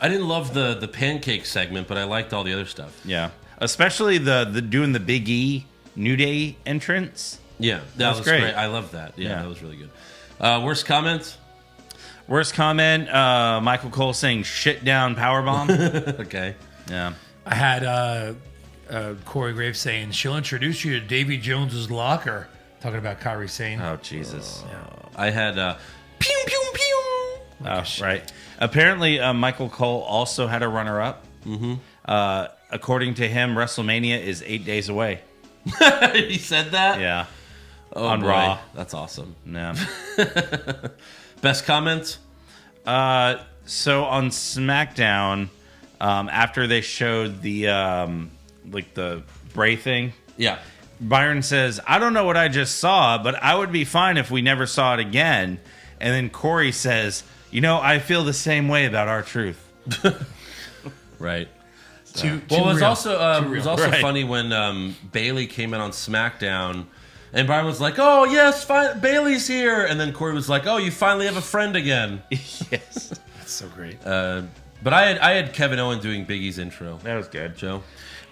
I didn't love the pancake segment, but I liked all the other stuff. Yeah, especially the doing the Big E New Day entrance. Yeah, that was was great. great. I loved that. Yeah, Yeah. that was really good. Worst comment? Worst comment: Michael Cole saying "shit down" powerbomb. Okay. Yeah, I had Corey Graves saying she'll introduce you to Davy Jones's locker. Talking about Kairi Sane. oh Jesus. I had pew pew pew. Oh, right. Apparently, Michael Cole also had a runner-up. Mm-hmm. According to him, WrestleMania is 8 days away. He said that? Yeah. Oh, on boy. Raw. That's awesome. Yeah. Best comment? So on SmackDown, after they showed the the Bray thing, Yeah. Byron says, "I don't know what I just saw, but I would be fine if we never saw it again." And then Corey says, "You know, I feel the same way about R-Truth." Right. Too Well, it was real. also Too real. also Right. funny when Bailey came in on SmackDown, and Byron was like, "Oh yes, Bailey's here," and then Corey was like, "Oh, you finally have a friend again." Yes. That's so great. But I had Kevin Owens doing Big E's intro. That was good. Joe?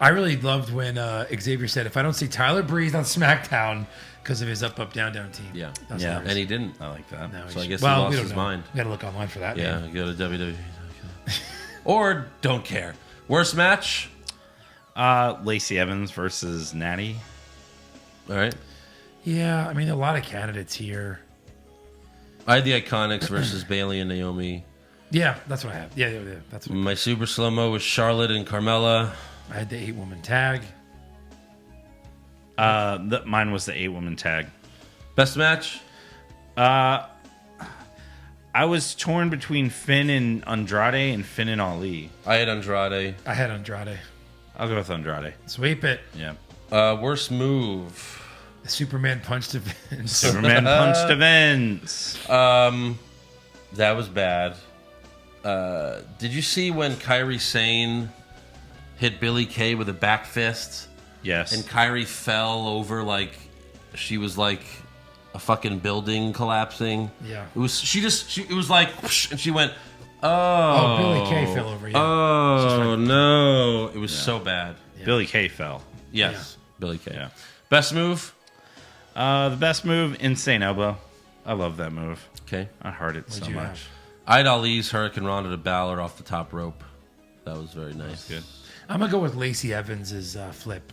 I really loved when Xavier said, if I don't see Tyler Breeze on SmackDown because of his up, down team. Yeah. That was Yeah. hilarious. And he didn't. I like that. No, So I he's- guess well, he we lost don't his know. mind. We got to look online for that. Yeah, man. go to WWE. Or don't care. Worst match? Lacey Evans versus Natty. All right. Yeah, I mean, a lot of candidates here. I had the Iconics versus Bailey and Naomi. Yeah, that's what I have. Yeah, that's what My super slow-mo was Charlotte and Carmella. I had. The 8-woman tag. Mine was the 8-woman tag. Best match? I was torn between Finn and Andrade and Finn and Ali. I had Andrade. I had Andrade. I'll go with Andrade. Sweep it. Yeah. Worst move? The Superman punched to Vince. Superman punched to Vince. That was bad. Did you see when Kairi Sane hit Billie Kay with a back fist? Yes. And Kairi fell over like she was like a fucking building collapsing. Yeah. It was it was like whoosh, and she went, Oh, Billie Kay fell over. Yeah. oh no. It was so bad. Billie Kay fell. Yes. Billie Kay. Yeah. Best move? The best move, Insane Elbow. I love that move. Okay. I heard it so you much. have? I had Ali's Hurricane Rana to Balor off the top rope. That was very nice. Good. I'm gonna go with Lacey Evans's flip,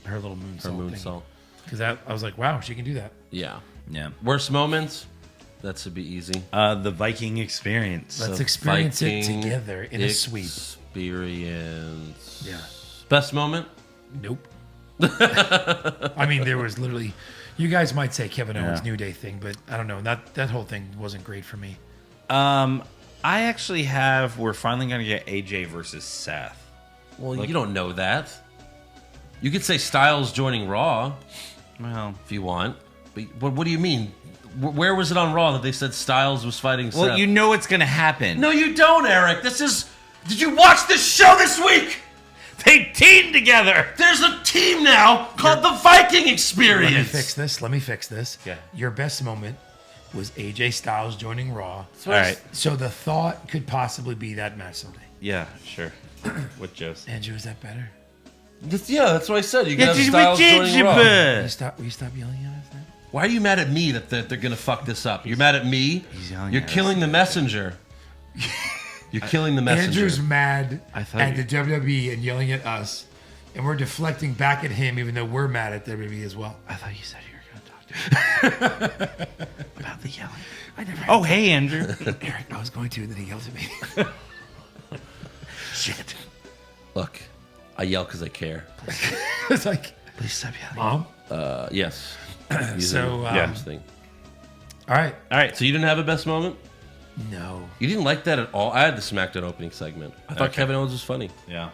her little moonsault. Her moonsault. Because I was like, wow, she can do that. Yeah. Yeah. Worst moments? That should be easy. The Viking Experience. Let's The experience it Viking together in a sweep. Experience. Yeah. Best moment? Nope. I mean, there was literally. You guys might say Kevin Owens' Yeah. New Day thing, but I don't know. That whole thing wasn't great for me. I actually have. We're finally going to get AJ versus Seth. Well, you don't know that. You could say Styles joining Raw Well, if you want. But what do you mean? Where was it on Raw that they said Styles was fighting Seth? well, you know it's going to happen. No, you don't, Eric. Did you watch this show this week? They teamed together. There's a team now called the Viking Experience. Let me fix this. Yeah. Your best moment was AJ Styles joining Raw. All right. So the thought could possibly be that match someday. Yeah, sure. With Joe's. Andrew, is that better? Yeah, that's what I said. You got Styles joining Raw. Will you stop yelling at us then? Why are you mad at me that they're going to fuck this up? You're mad at me? yelling You're at us. killing the messenger. You're killing the messenger. Andrew's mad I thought at you- the WWE and yelling at us, and we're deflecting back at him, even though we're mad at WWE as well. I thought you said you were going to talk to me about the yelling. I never. Oh, hey, Andrew. Eric, I was going to, and then he yelled at me. Shit. Look, I yell because I care. It's like, Please stop yelling. Mom. Yes. So, Yeah. Thing. All right. All right. So you didn't have a best moment? No. You didn't like that at all? I had the SmackDown opening segment. I thought Okay. Kevin Owens was funny. Yeah.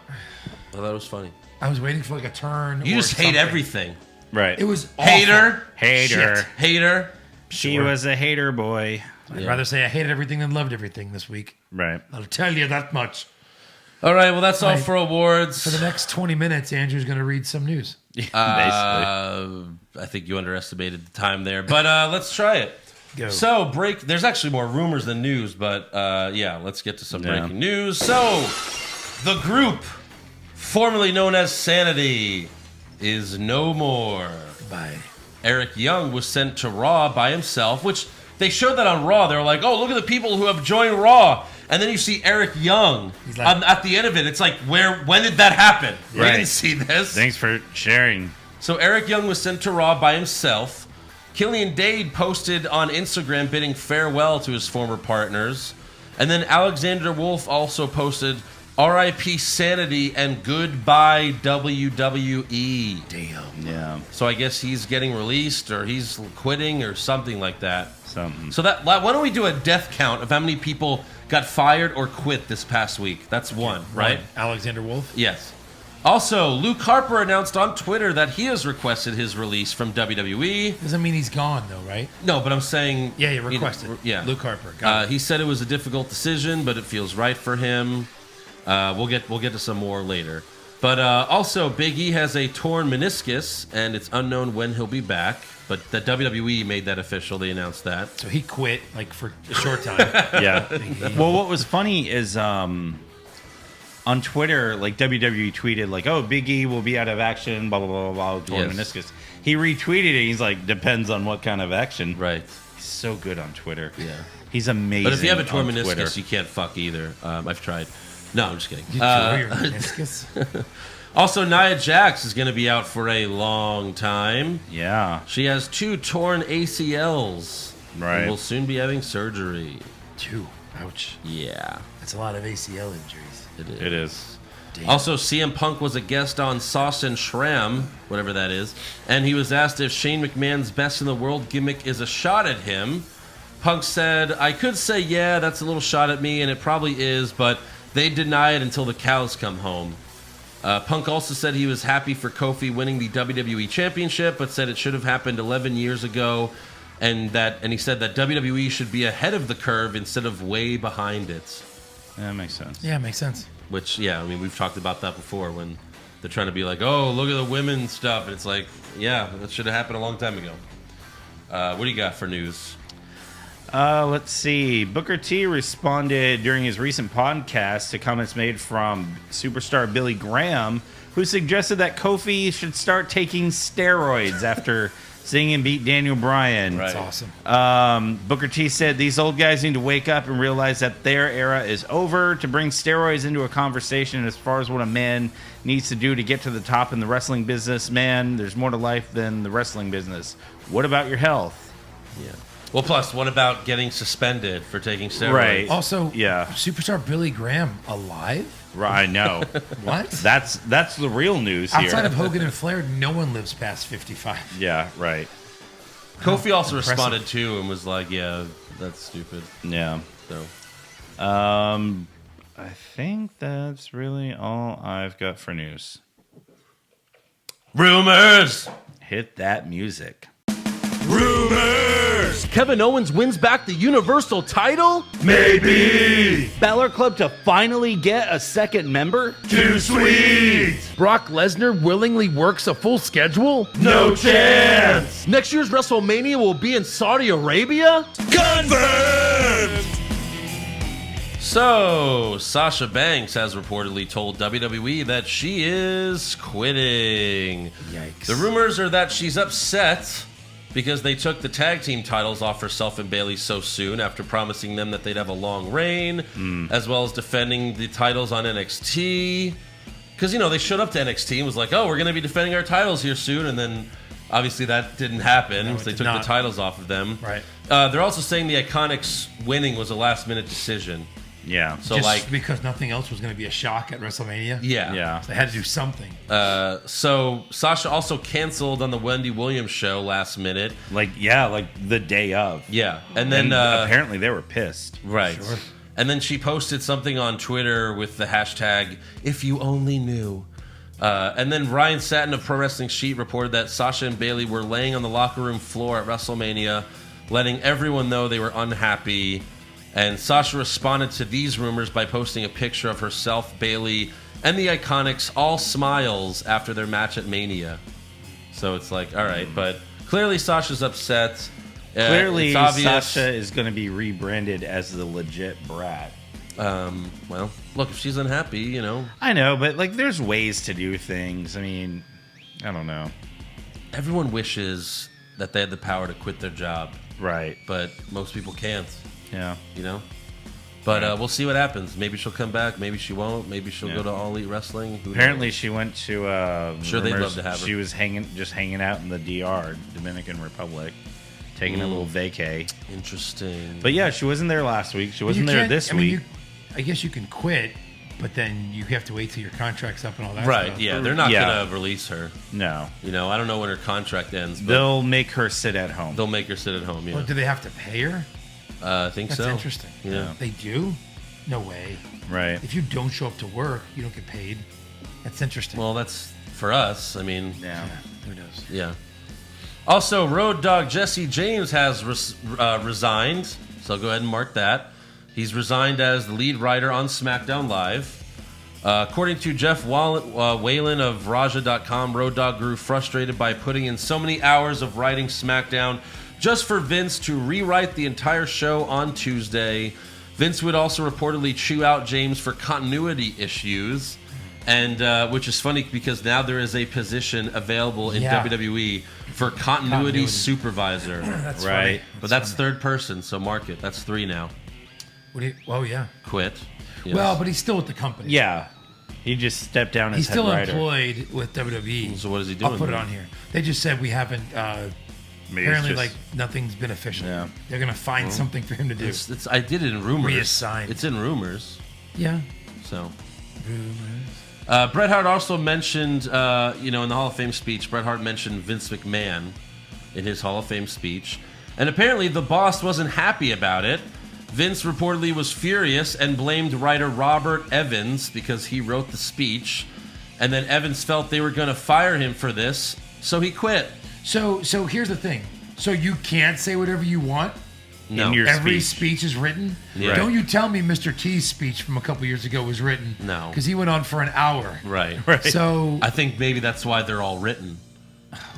I thought it was funny. I was waiting for like a turn. You or just hate something. everything. Right. It was awful. Hater. Hater. Shit. Hater. She was a hater boy. I'd rather say I hated everything than loved everything this week. Right. I'll tell you that much. All right, well, that's all Right. for awards. For the next 20 minutes, Andrew's going to read some news. Basically. I think you underestimated the time there, but let's try it. Go. So, there's actually more rumors than news, but yeah, let's get to some Yeah. breaking news. So, the group, formerly known as Sanity, is no more. Bye. Eric Young was sent to Raw by himself, which they showed that on Raw. They were like, oh, look at the people who have joined Raw. And then you see Eric Young He's like- at the end of it. It's like, when did that happen? We Right. didn't see this. Thanks for sharing. So Eric Young was sent to Raw by himself. Killian Dade posted on Instagram bidding farewell to his former partners. And then Alexander Wolf also posted RIP Sanity and goodbye WWE. Damn. Yeah. So I guess he's getting released or he's quitting or something like that. Something. So why don't we do a death count of how many people got fired or quit this past week? That's one, right? Alexander Wolf? Yes. Also, Luke Harper announced on Twitter that he has requested his release from WWE. Doesn't mean he's gone, though, right? No, but I'm saying... Yeah, he you know, requested. yeah. Luke Harper. Got it. He said it was a difficult decision, but it feels right for him. We'll get to some more later. But also, Big E has a torn meniscus, and it's unknown when he'll be back. But the WWE made that official. They announced that. So he quit, like, for a short time. Yeah. Well, what was funny is on Twitter, like WWE tweeted, like, "Oh, Big E will be out of action." Blah blah blah blah. Torn meniscus. He retweeted it. He's like, "Depends on what kind of action." Right. He's so good on Twitter. Yeah. He's amazing. But if you have a torn on meniscus, Twitter. you can't fuck either. I've tried. No, I'm just kidding. You tore your meniscus? Also, Nia Jax is going to be out for a long time. Yeah. She has 2 torn ACLs. Right. And will soon be having surgery. 2. Ouch. Yeah. That's a lot of ACL injuries. It is. Damn. Also, CM Punk was a guest on Sauce and Shram, whatever that is, and he was asked if Shane McMahon's best in the world gimmick is a shot at him. Punk said, "I could say, yeah, that's a little shot at me, and it probably is, but they deny it until the cows come home." Punk also said he was happy for Kofi winning the WWE Championship, but said it should have happened 11 years ago, and he said that WWE should be ahead of the curve instead of way behind it. Yeah, that makes sense. Yeah, makes sense. Which, yeah, I mean, we've talked about that before when they're trying to be like, oh, look at the women's stuff. And it's like, yeah, that should have happened a long time ago. What do you got for news? Let's see. Booker T responded during his recent podcast to comments made from superstar Billy Graham, who suggested that Kofi should start taking steroids after seeing him beat Daniel Bryan. Right. That's awesome. Booker T said these old guys need to wake up and realize that their era is over. To bring steroids into a conversation as far as what a man needs to do to get to the top in the wrestling business, man, there's more to life than the wrestling business. What about your health? Yeah. Well, plus, what about getting suspended for taking steroids? Right. Also, Yeah. superstar Billy Graham alive? Right, I know. What? That's the real news here. Outside of Hogan and Flair, no one lives past 55. Yeah, right. Kofi also Impressive. responded, too, and was like, yeah, that's stupid. Yeah. So, I think that's really all I've got for news. rumors! Hit that music. Kevin Owens wins back the Universal title? Balor Club to finally get a second member? Brock Lesnar willingly works a full schedule? No chance! Next year's WrestleMania will be in Saudi Arabia? Confirmed! So, Sasha Banks has reportedly told WWE that she is quitting. Yikes. The rumors are that she's upset because they took the tag team titles off herself and Bayley so soon after promising them that they'd have a long reign, as well as defending the titles on NXT. Because, they showed up to NXT and was like, oh, we're going to be defending our titles here soon. And then, obviously, that didn't happen. No, it so they did took not. the titles off of them. Right. They're also saying the Iconics winning was a last-minute decision. Yeah. So, Just because nothing else was going to be a shock at WrestleMania? yeah. Yeah. So they had to do something. So Sasha also canceled on the Wendy Williams show last minute. Like the day of. Yeah. And then, apparently they were pissed. right. Sure. And then she posted something on Twitter with the hashtag, if you only knew. And then Ryan Satin of Pro Wrestling Sheet reported that Sasha and Bayley were laying on the locker room floor at WrestleMania, letting everyone know they were unhappy. And Sasha responded to these rumors by posting a picture of herself, Bayley, and the Iconics all smiles after their match at Mania. So it's like, all right, but clearly Sasha's upset. Clearly it's obvious. Sasha is going to be rebranded as the legit brat. Well, look, if she's unhappy, I know, but there's ways to do things. I mean, I don't know. everyone wishes that they had the power to quit their job, Right. but most people can't. Yeah. But we'll see what happens. Maybe she'll come back. Maybe she won't. Maybe she'll Yeah. go to All Elite Wrestling. Who Apparently, knows? she went to. Sure, they'd rumors love to have her. She was hanging out in the DR, Dominican Republic, taking a little vacay. Interesting. But yeah, she wasn't there last week. She You wasn't there can't- this I mean, week. I guess you can quit, but then you have to wait till your contract's up and all that right? stuff. Yeah, they're not Yeah. gonna release her. No, I don't know when her contract ends. But they'll make her sit at home. they'll make her sit at home. Yeah, Well, do they have to pay her? I think That's so. interesting. Yeah. They do? No way. Right. If you don't show up to work, you don't get paid. That's interesting. Well, that's for us. I mean, Yeah. Who knows? yeah. Also, Road Dogg Jesse James has resigned, so go ahead and mark that. He's resigned as the lead writer on SmackDown Live. According to Jeff Whalen of Raja.com, Road Dogg grew frustrated by putting in so many hours of writing SmackDown just for Vince to rewrite the entire show on Tuesday. Vince would also reportedly chew out James for continuity issues, and which is funny because now there is a position available in WWE for continuity supervisor. That's Right. funny. But that's third person, so mark it. That's 3 now. Oh, yeah. Quit. Yes. Well, but he's still with the company. Yeah. He just stepped down as He's head still writer. employed with WWE. So what is he doing? I'll put it then? on here. They just said we haven't. Maybe Apparently, it's like just- nothing's been official. Yeah. They're gonna find something for him to do. I did it in rumors. Reassigned. It's in rumors. Yeah. So. Bret Hart also mentioned, in the Hall of Fame speech, Bret Hart mentioned Vince McMahon in his Hall of Fame speech. And apparently the boss wasn't happy about it. Vince reportedly was furious and blamed writer Robert Evans because he wrote the speech. And then Evans felt they were going to fire him for this, so he quit. So here's the thing. So you can't say whatever you want. No. In your Every speech. speech is written. Yeah. Don't you tell me Mr. T's speech from a couple years ago was written. No. Because he went on for an hour. Right. So I think maybe that's why they're all written.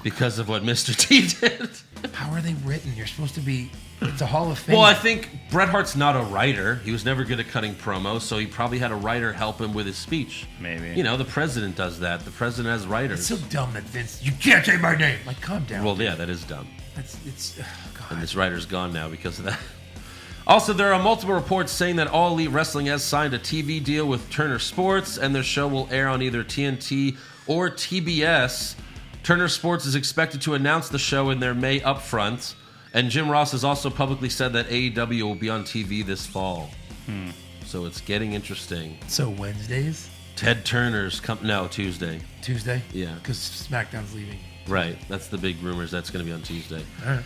Because of what Mr. T did. how are they written? You're supposed to be. It's a Hall of Fame. Well, I think Bret Hart's not a writer. He was never good at cutting promos, so he probably had a writer help him with his speech. Maybe. The president does that. The president has writers. It's so dumb that Vince. You can't say my name. Like, calm down. Well, yeah, that is dumb. It's. God. And this writer's gone now because of that. Also, there are multiple reports saying that All Elite Wrestling has signed a TV deal with Turner Sports, and their show will air on either TNT or TBS. Turner Sports is expected to announce the show in their May upfront, and Jim Ross has also publicly said that AEW will be on TV this fall. So it's getting interesting. So Wednesdays, Ted Turner's Tuesday. Tuesday. Yeah. Because SmackDown's leaving. Right, that's the big rumors. That's going to be on Tuesday. All right.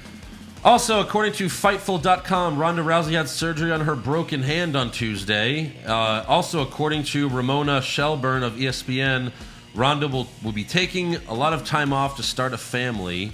Also, according to Fightful.com, Ronda Rousey had surgery on her broken hand on Tuesday. Also, according to Ramona Shelburne of ESPN, Ronda will be taking a lot of time off to start a family.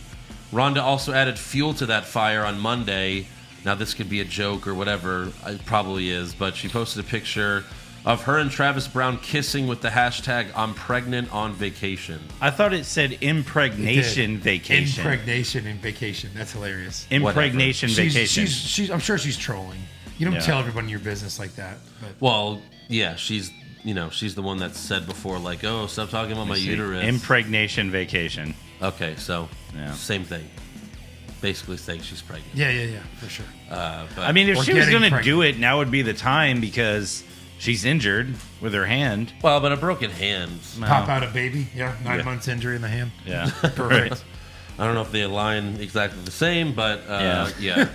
Ronda also added fuel to that fire on Monday. Now, this could be a joke or whatever. It probably is. But she posted a picture of her and Travis Brown kissing with the hashtag I'm pregnant on vacation. I thought it said impregnation vacation. Impregnation and vacation. That's hilarious. Impregnation vacation. She's. I'm sure she's trolling. You don't Yeah. tell everyone in your business like that. But Well, yeah, she's the one that said before, like, oh, stop talking about my See, uterus. Impregnation vacation. Okay, so Yeah. same thing. Basically saying she's pregnant. yeah, for sure. But I mean, if Or she was getting going to pregnant. do it, now would be the time because she's injured with her hand. well, but a broken hand. Pop out a baby. Yeah, 9 Yeah. months injury in the hand. Yeah. Perfect. I don't know if they align exactly the same, but Yeah. yeah.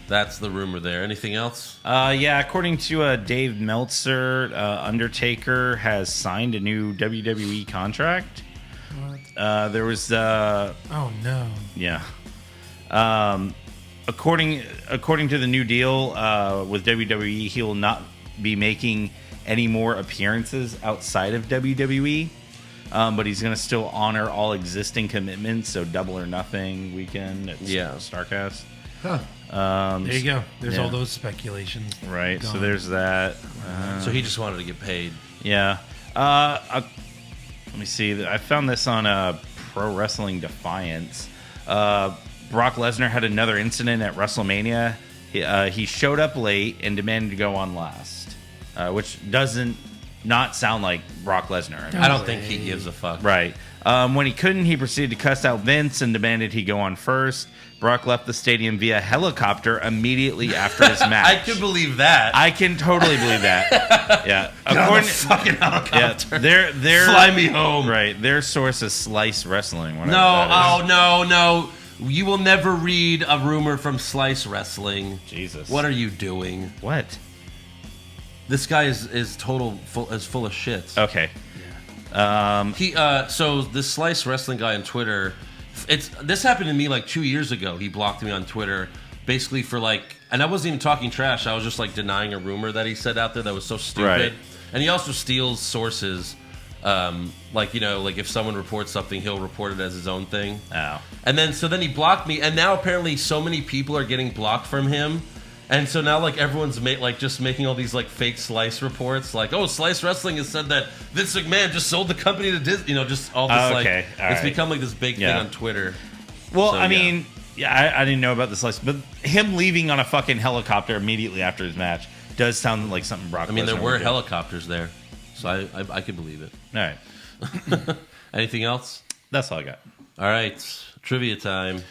That's the rumor there. Anything else? Yeah, according to Dave Meltzer, Undertaker has signed a new WWE contract. There was, Oh no. yeah. According to the new deal with WWE, he will not be making any more appearances outside of WWE, but he's going to still honor all existing commitments. So Double or Nothing weekend at Starrcast. Huh. There you go. There's yeah. all those speculations. Right. So Gone. there's that. So he just wanted to get paid. Yeah. Let me see. I found this on Pro Wrestling Defiance. Brock Lesnar had another incident at WrestleMania. He showed up late and demanded to go on last, which doesn't not sound like Brock Lesnar. I don't think he gives a fuck. Right. When he couldn't, he proceeded to cuss out Vince and demanded he go on first. Brock left the stadium via helicopter immediately after his match. I can believe that. I can totally believe that. Yeah. According fucking helicopter. Yeah, their Fly me home. Right. Their source is Slice Wrestling. whatever No, that is. no. You will never read a rumor from Slice Wrestling. Jesus. What are you doing? What? This guy is full of shit. Okay. So this Slice Wrestling guy on Twitter, this happened to me like 2 years ago. He blocked me on Twitter, basically for and I wasn't even talking trash. I was just denying a rumor that he said out there that was so stupid. Right. And he also steals sources. If someone reports something, he'll report it as his own thing. Oh. And then he blocked me, and now apparently so many people are getting blocked from him. And so now, everyone's just making all these fake Slice reports, Slice Wrestling has said that Vince McMahon just sold the company to Disney. Just all this Okay, all it's right. become this big Yeah. thing on Twitter. Well, So, I mean, I didn't know about the Slice, but him leaving on a fucking helicopter immediately after his match does sound like something Brock. I mean, there Lesnar were would do. helicopters there, so I could believe it. All right, Anything else? that's all I got. All right, trivia time.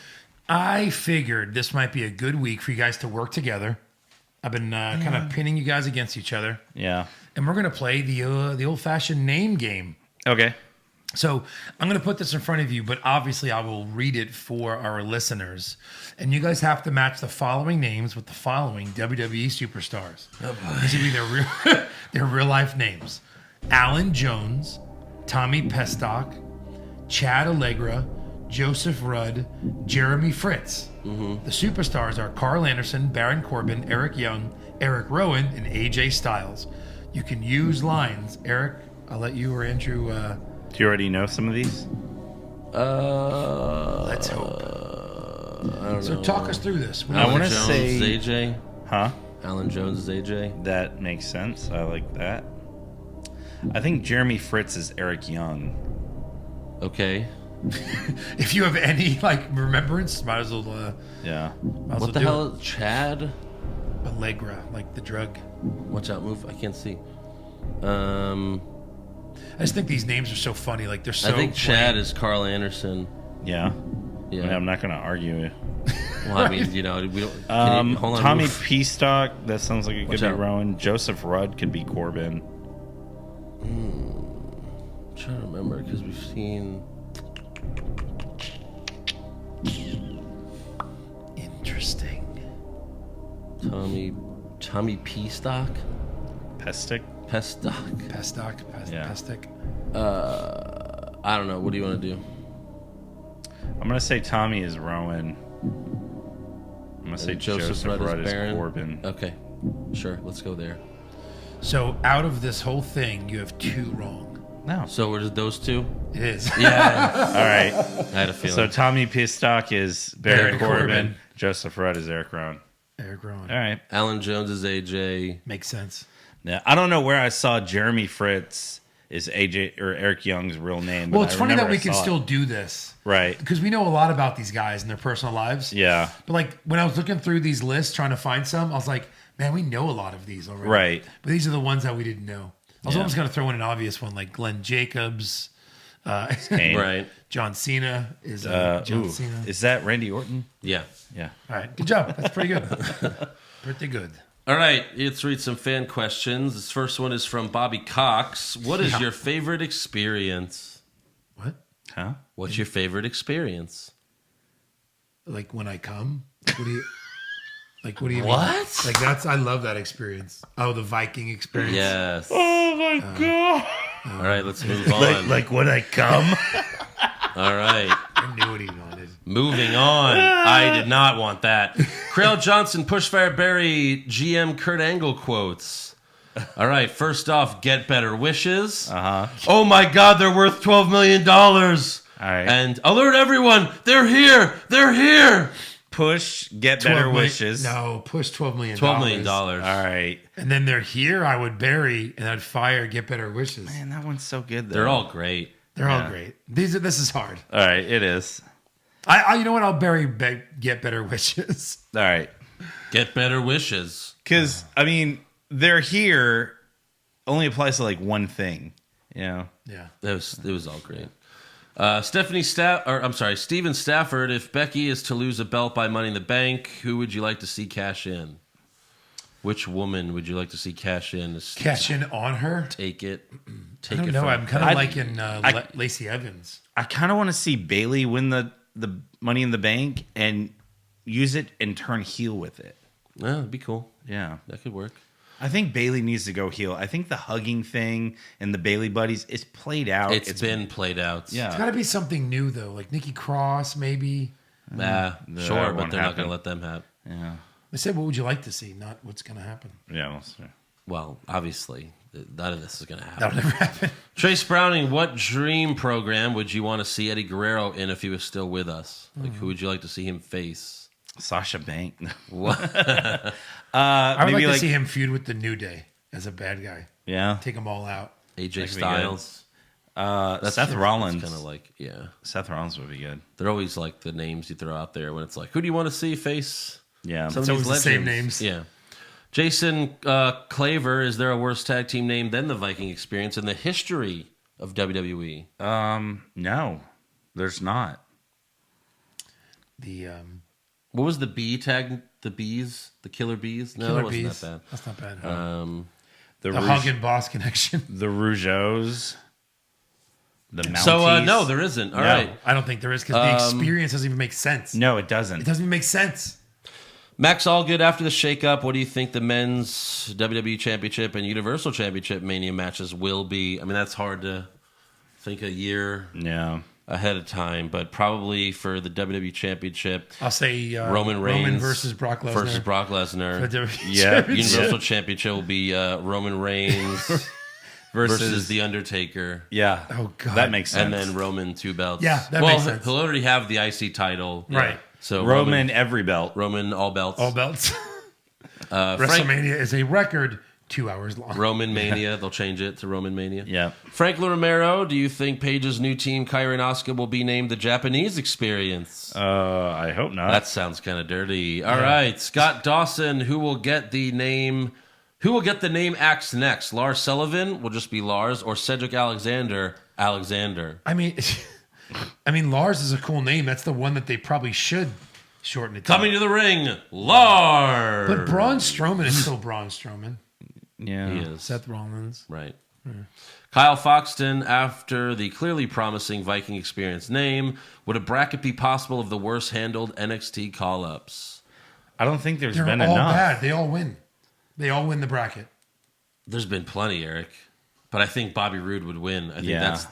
I figured this might be a good week for you guys to work together. I've been kind of pinning you guys against each other, Yeah. and we're gonna play the old-fashioned name game. Okay. So I'm going to put this in front of you, but obviously I will read it for our listeners. And you guys have to match the following names with the following WWE superstars. These will be their real life names. Alan Jones, Tommy Pestock, Chad Allegra, Joseph Rudd, Jeremy Fritz. The superstars are Carl Anderson, Baron Corbin, Eric Young, Eric Rowan, and AJ Styles. You can use lines. Eric, I'll let you or Andrew... Do you already know some of these? Let's hope. I don't know. So talk us through this. I wanna Jones say- is AJ. Huh? Alan Jones is AJ. That makes sense. I like that. I think Jeremy Fritz is Eric Young. Okay. If you have any remembrance, might as well. Yeah. What the hell? Chad? Allegra, like the drug. Watch out, move. I can't see. I just think these names are so funny. Like they're so. I think Chad plain. is Carl Anderson. Yeah. Yeah. I mean, I'm not going to argue. Well, I mean, we don't. Can you, hold on. Tommy move. Peastock, that sounds like it could Watch be out. Rowan. Joseph Rudd could be Corbin. I'm trying to remember because we've seen. Interesting. Tommy Peastock? Pestic? Pestock? Yeah. Pestic. I don't know. What do you want to do? I'm going to say Tommy is Rowan. I'm going to say And Joseph Rudd is Baron? Corbin. Okay. Sure. Let's go there. So out of this whole thing, you have 2 wrong. No. So we're just those two? It is. Yeah. All right. I had a feeling. So Tommy Peastock is Baron Baron Corbin. Corbin. Joseph Rudd is Eric Rowan. Eric Rowan. All right. Alan Jones is AJ. Makes sense. Yeah, I don't know where I saw Jeremy Fritz is AJ or Eric Young's real name. But Well, it's I funny remember that we I can saw it. still do this. Right. Because we know a lot about these guys and their personal lives. Yeah. But when I was looking through these lists trying to find some, I was like, man, we know a lot of these already. Right. But these are the ones that we didn't know. I was Yeah. almost going to throw in an obvious one like Glenn Jacobs. Kane. Right. John Cena is John Ooh, Cena. is that Randy Orton? Yeah. Yeah. All right. Good job. That's pretty good. Pretty good. All right. Let's read some fan questions. This first one is from Bobby Cox. What is your favorite experience? What? Huh? What's your favorite experience? Like when I come? What do you... Like, what do you mean? What? Like, I love that experience. Oh, the Viking experience. Yes. Oh my god! All right. Let's move on. Like when I come. All right. I knew what he wanted. Moving on. I did not want that. Crail Johnson, Pushfire Barry, GM Kurt Angle quotes. All right. First off, get better wishes. Oh my God, they're worth $12 million. All right. And alert everyone, they're here. They're here. Push, get better wishes. No, push $12 million. $12 million. All right. And then they're here, I would bury, and I'd fire, get better wishes. Man, that one's so good though. They're all great. They're all Yeah. great. This is hard. All right, it is. I you know what? I'll bury, get better wishes. All right. Get better wishes. Because, I mean, they're here only applies to like one thing, you know? Yeah. It was all great. Steven Stafford, if Becky is to lose a belt by Money in the Bank, who would you like to see cash in? Which woman would you like to see cash in? Cash in on her? Take it. I Take don't it know. from I'm kind her. of liking Lacey Evans. I kind of want to see Bailey win the Money in the Bank and use it and turn heel with it. Yeah, that'd be cool. Yeah. That could work. I think Bailey needs to go heel. I think the hugging thing and the Bailey buddies is played out. It's been played out. It's Yeah. got to be something new, though. Like Nikki Cross, maybe. Sure, that but they're won't not going happen. to let them have. Yeah. I said, what would you like to see? Not what's going to happen. Yeah. Well, sure. Well, obviously, none of this is going to happen. That'll never happen. Trace Browning, what dream program would you want to see Eddie Guerrero in if he was still with us? Like, who would you like to see him face? Sasha Banks. What? I would maybe like to see him feud with the New Day as a bad guy. Yeah. Take them all out. AJ be Styles. Seth Rollins. Kind of like, yeah. Seth Rollins would be good. They're always like the names you throw out there when it's like, who do you want to see face? Yeah. Some of It's always these the same legends? names. Yeah. Jason Claver, is there a worse tag team name than the Viking Experience in the history of WWE? No, there's not. The What was the bee tag? The bees? The killer bees? No, Killer that wasn't Bees. that That's not bad. bad. The Hug and Boss connection. the Rougeaus, the Mounties. So, no, there isn't. All right. I don't think there is because the experience doesn't even make sense. No, it doesn't. It doesn't even make sense. Max Allgood, after the shakeup, what do you think the men's WWE Championship and Universal Championship Mania matches will be? I mean, that's hard to think a year Yeah. ahead of time, but probably for the WWE Championship, I'll say Roman Reigns versus Brock Lesnar. versus Brock Lesnar. For WWE Yeah, Championship. Universal Championship will be Roman Reigns versus The Undertaker. Yeah. Oh, God. That makes sense. And then Roman 2 belts. Yeah, that makes sense. He'll already have the IC title. Right. So Roman every belt. Roman all belts. All belts. Frank, WrestleMania is a record 2 hours long. Roman Mania. They'll change it to Roman Mania. Yeah. Franklin Romero, do you think Paige's new team, Kairi and Asuka, will be named the Japanese Experience? I hope not. That sounds kind of dirty. All right, Scott Dawson, who will get the name Axe next? Lars Sullivan will just be Lars, or Cedric Alexander? I mean, Lars is a cool name. That's the one that they probably should shorten it to. Coming to the ring, Lars. But Braun Strowman is still Braun Strowman. yeah. He is. Seth Rollins. Right. Kyle Foxton, after the clearly promising Viking Experience name, would a bracket be possible of the worst handled NXT call-ups? I don't think there's They're been all enough. bad. They all win. They all win the bracket. There's been plenty, Eric. But I think Bobby Roode would win. I think that's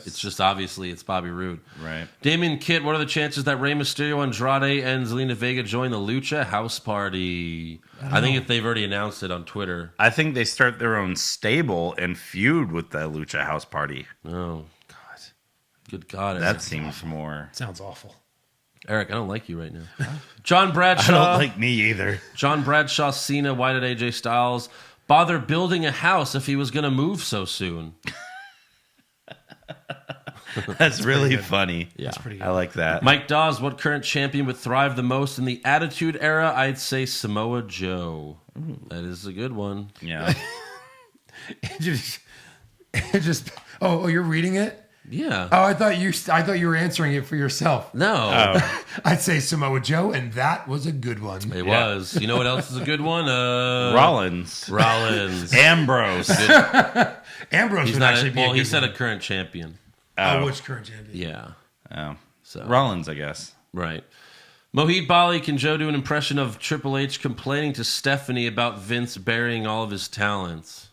it's just obviously it's Bobby Roode. Right. Damien Kitt, what are the chances that Rey Mysterio, Andrade, and Zelina Vega join the Lucha House Party? I think if they've already announced it on Twitter. I think they start their own stable and feud with the Lucha House Party. Oh, God. Good God. Eric. That seems more. Sounds awful. Eric, I don't like you right now. John I Bradshaw. don't like me either. John Bradshaw, Cena, why did AJ Styles bother building a house if he was going to move so soon? That's really funny. Yeah. That's pretty good. I like that. Mike Dawes, what current champion would thrive the most in the Attitude Era? I'd say Samoa Joe. That is a good one. Yeah. It just. Oh, you're reading it. Yeah. Oh, I thought you were answering it for yourself. No. I'd say Samoa Joe, and that was a good one. It was. You know what else is a good one? Rollins. Ambrose. Ambrose He's would not. actually be. Well, a he good said one. a current champion. Oh, which current champion? Yeah. Oh. So Rollins, I guess. right. Mohit Bali, can Joe do an impression of Triple H complaining to Stephanie about Vince burying all of his talents?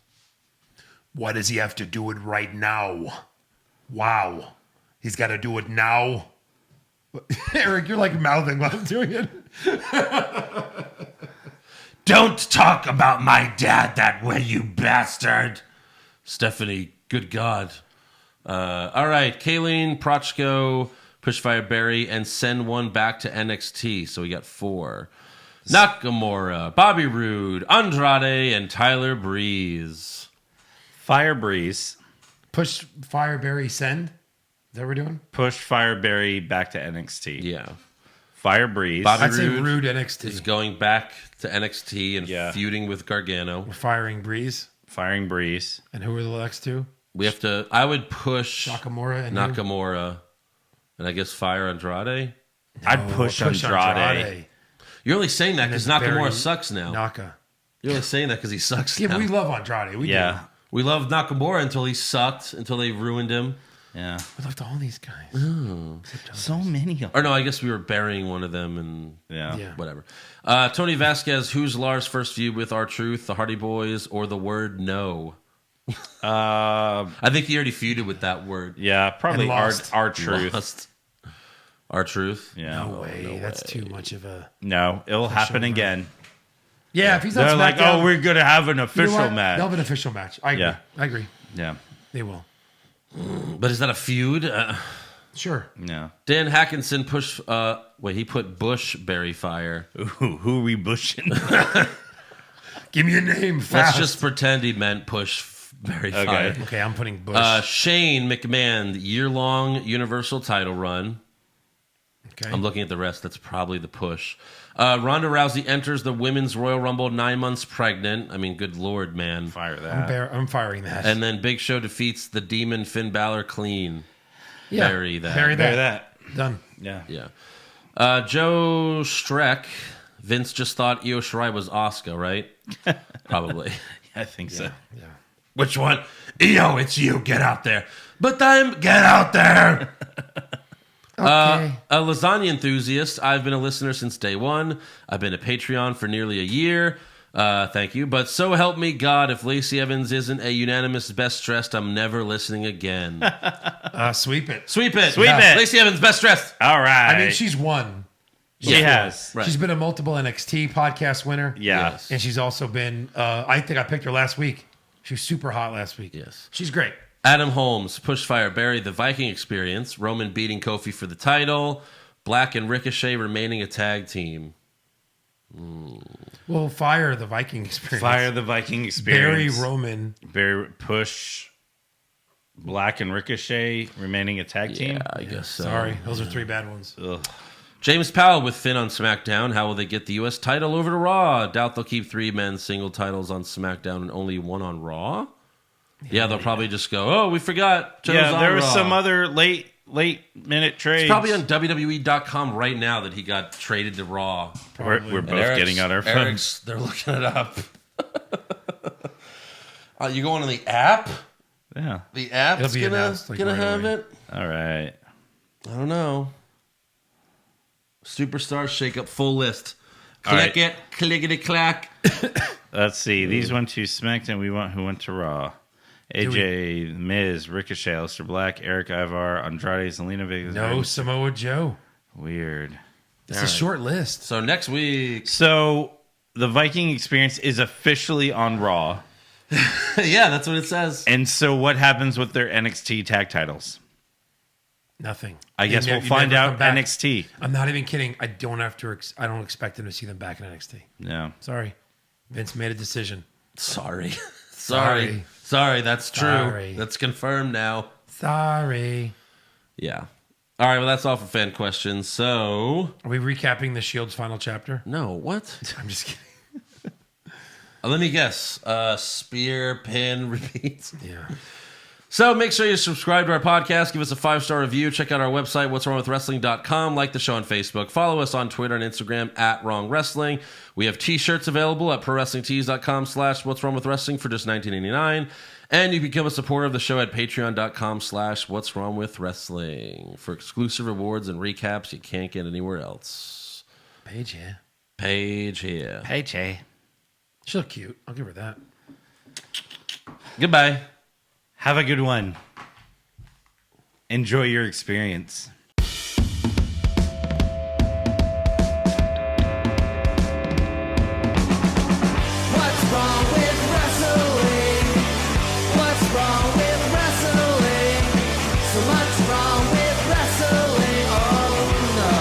Why does he have to do it right now? Wow. He's got to do it now. Eric, you're like mouthing while I'm doing it. Don't talk about my dad that way, you bastard. Stephanie, good God. All right, Kayleen, Prochko, Pushfire Barry, and send one back to NXT. So we got 4. Nakamura, Bobby Roode, Andrade, and Tyler Breeze. Fire Breeze. Push Fireberry send. Is that what we're doing? Push Fireberry back to NXT. Yeah. Fire Breeze. Bobby I'd say Roode Rude NXT. is going back to NXT and Yeah. feuding with Gargano. We're firing Breeze. Firing Breeze. And who are the next two? We have to. I would push Nakamura and who? Nakamura, and I guess fire Andrade. I'd push Andrade. You're only saying that because Nakamura Barry sucks now. Naka. You're only saying that because he sucks Yeah, now. but we love Andrade. We Yeah. We loved Nakamura until he sucked, until they ruined him. Yeah. do. We loved all these guys. So many of them. Or no, I guess we were burying one of them and Yeah. Yeah. whatever. Tony Vasquez, who's Lars' first feud with R-Truth, the Hardy Boys, or the word no? I think he already feuded with that word. Yeah, probably And lost. our truth. Lost. R-Truth? Yeah. No way. That's too much of a. No, it'll happen again. Yeah, if he's not They're like, SmackDown, oh, we're going to have an you know official what? match. They'll have an official match. I agree. Yeah. I agree. Yeah. They will. But is that a feud? Sure. Yeah. Dan Hackinson he put Bushberry Fire. Ooh, who are we bushing? Give me a name Let's fast. just pretend he meant Bushberry Fire. Okay, I'm putting Bush. Shane McMahon, year-long Universal title run. Okay. I'm looking at the rest. That's probably the push. Ronda Rousey enters the Women's Royal Rumble 9 months pregnant. I mean, good Lord, man. Fire that. I'm firing that. And then Big Show defeats the Demon Finn Balor clean. yeah. Bury that. Bury Bury that. that. Done. Yeah. Yeah. Joe Streck. Vince just thought Io Shirai was Asuka, right? Probably. I think so. Yeah. Which one? Io, it's you. Get out there. But get out there. Okay. A lasagna enthusiast. I've been a listener since day one. I've been a Patreon for nearly a year. Thank you. But so help me God, if Lacey Evans isn't a unanimous best dressed, I'm never listening again. Sweep it. Sweep it. Sweep it. Lacey Evans, best dressed. All right. I mean, she's won. She has. Right. She's been a multiple NXT podcast winner. Yeah. Yes. And she's also been, I think I picked her last week. She was super hot last week. Yes. She's great. Adam Holmes, Pushfire Barry, the Viking Experience, Roman beating Kofi for the title, Black and Ricochet remaining a tag team. Well, fire the Viking Experience. Fire the Viking Barry Experience. Roman. Barry Push. Black and Ricochet remaining a tag team. Yeah, I guess so. Sorry. Those are 3 bad ones. Ugh. James Powell with Finn on SmackDown. How will they get the U.S. title over to Raw? Doubt they'll keep 3 men's single titles on SmackDown and only 1 on Raw. Yeah, they'll probably just go, oh, we forgot. Joe's Yeah, on there was Raw. some other late minute trades. It's probably on WWE.com right now that he got traded to Raw. We're both getting on our phones. They're looking it up. You going on the app? Yeah. The app's It'll be gonna announced, like, right have away. it? All right. I don't know. Superstars shake up full list. All Click right. it, clickety clack. Let's see. These went to SmackDown. We want who went to Raw. AJ, Miz, Ricochet, Aleister Black, Eric Ivar, Andrade, Zelina Vega. No Samoa Joe. Weird. It's a short list. So next week. So the Viking Experience is officially on Raw. Yeah, that's what it says. And so what happens with their NXT tag titles? Nothing. I guess we'll find out NXT. I'm not even kidding. I don't expect them to see them back in NXT. No. Sorry. Vince made a decision. Sorry. Sorry. Sorry, that's true. Sorry. That's confirmed now. Sorry. Yeah. All right, well, that's all for fan questions. So. Are we recapping the Shield's final chapter? No, what? I'm just kidding. Let me guess. Spear, pin, repeat. Yeah. So make sure you subscribe to our podcast. Give us a 5-star review. Check out our website, what'swrongwithwrestling.com. Like the show on Facebook. Follow us on Twitter and Instagram at Wrong Wrestling. We have t-shirts available at prowrestlingtees.com/what'swrongwithwrestling for just $19.99. And you can become a supporter of the show at patreon.com/what'swrongwithwrestling for exclusive rewards and recaps you can't get anywhere else. Paige here. Page here. Hey, Jay. She looked cute. I'll give her that. Goodbye. Have a good one. Enjoy your experience. What's wrong with wrestling? What's wrong with wrestling? So much wrong with wrestling. Oh no.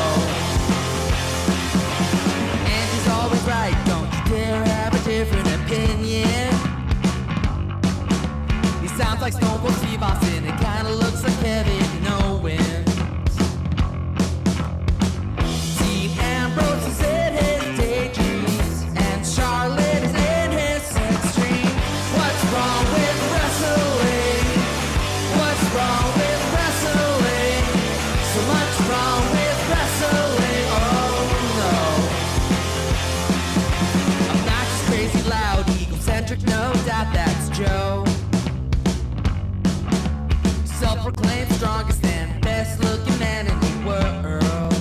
And she's always right. Don't you dare have a different opinion. He sounds like Stone Cold Steve Austin. It kinda looks like Kevin Owens. Dean Ambrose is in his daydreams, and Charlotte is in his sex dream. What's wrong with wrestling? What's wrong with wrestling? So much wrong with wrestling. Oh no. Obnoxious, crazy, loud, egocentric, no doubt that's Joe. Self-proclaimed strongest and best-looking man in the world.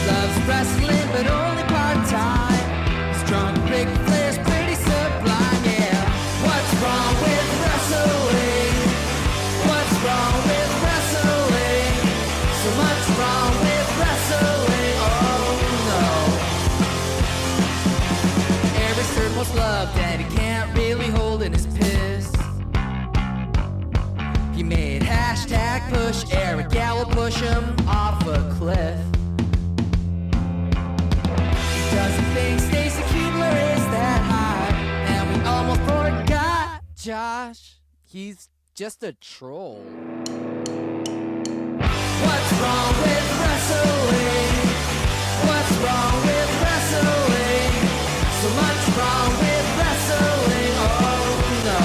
Loves wrestling, but only part-time. Strong, big players, pretty sublime, yeah. What's wrong with wrestling? What's wrong with wrestling? So much wrong with wrestling, oh no. Every certain most loved, and he can't really hold in his piss. He made hashtag push Eric, yeah, we'll push him off a cliff. He doesn't think Stacy Keebler is that high, and we almost forgot Josh. He's just a troll. What's wrong with wrestling? What's wrong with wrestling? So much wrong with wrestling. Oh no.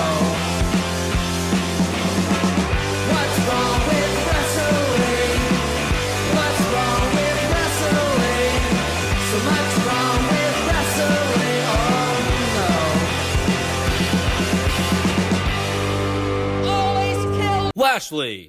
What's wrong with wrestling? What's wrong with wrestling? So much wrong with wrestling. Oh no. Always kill Lashley.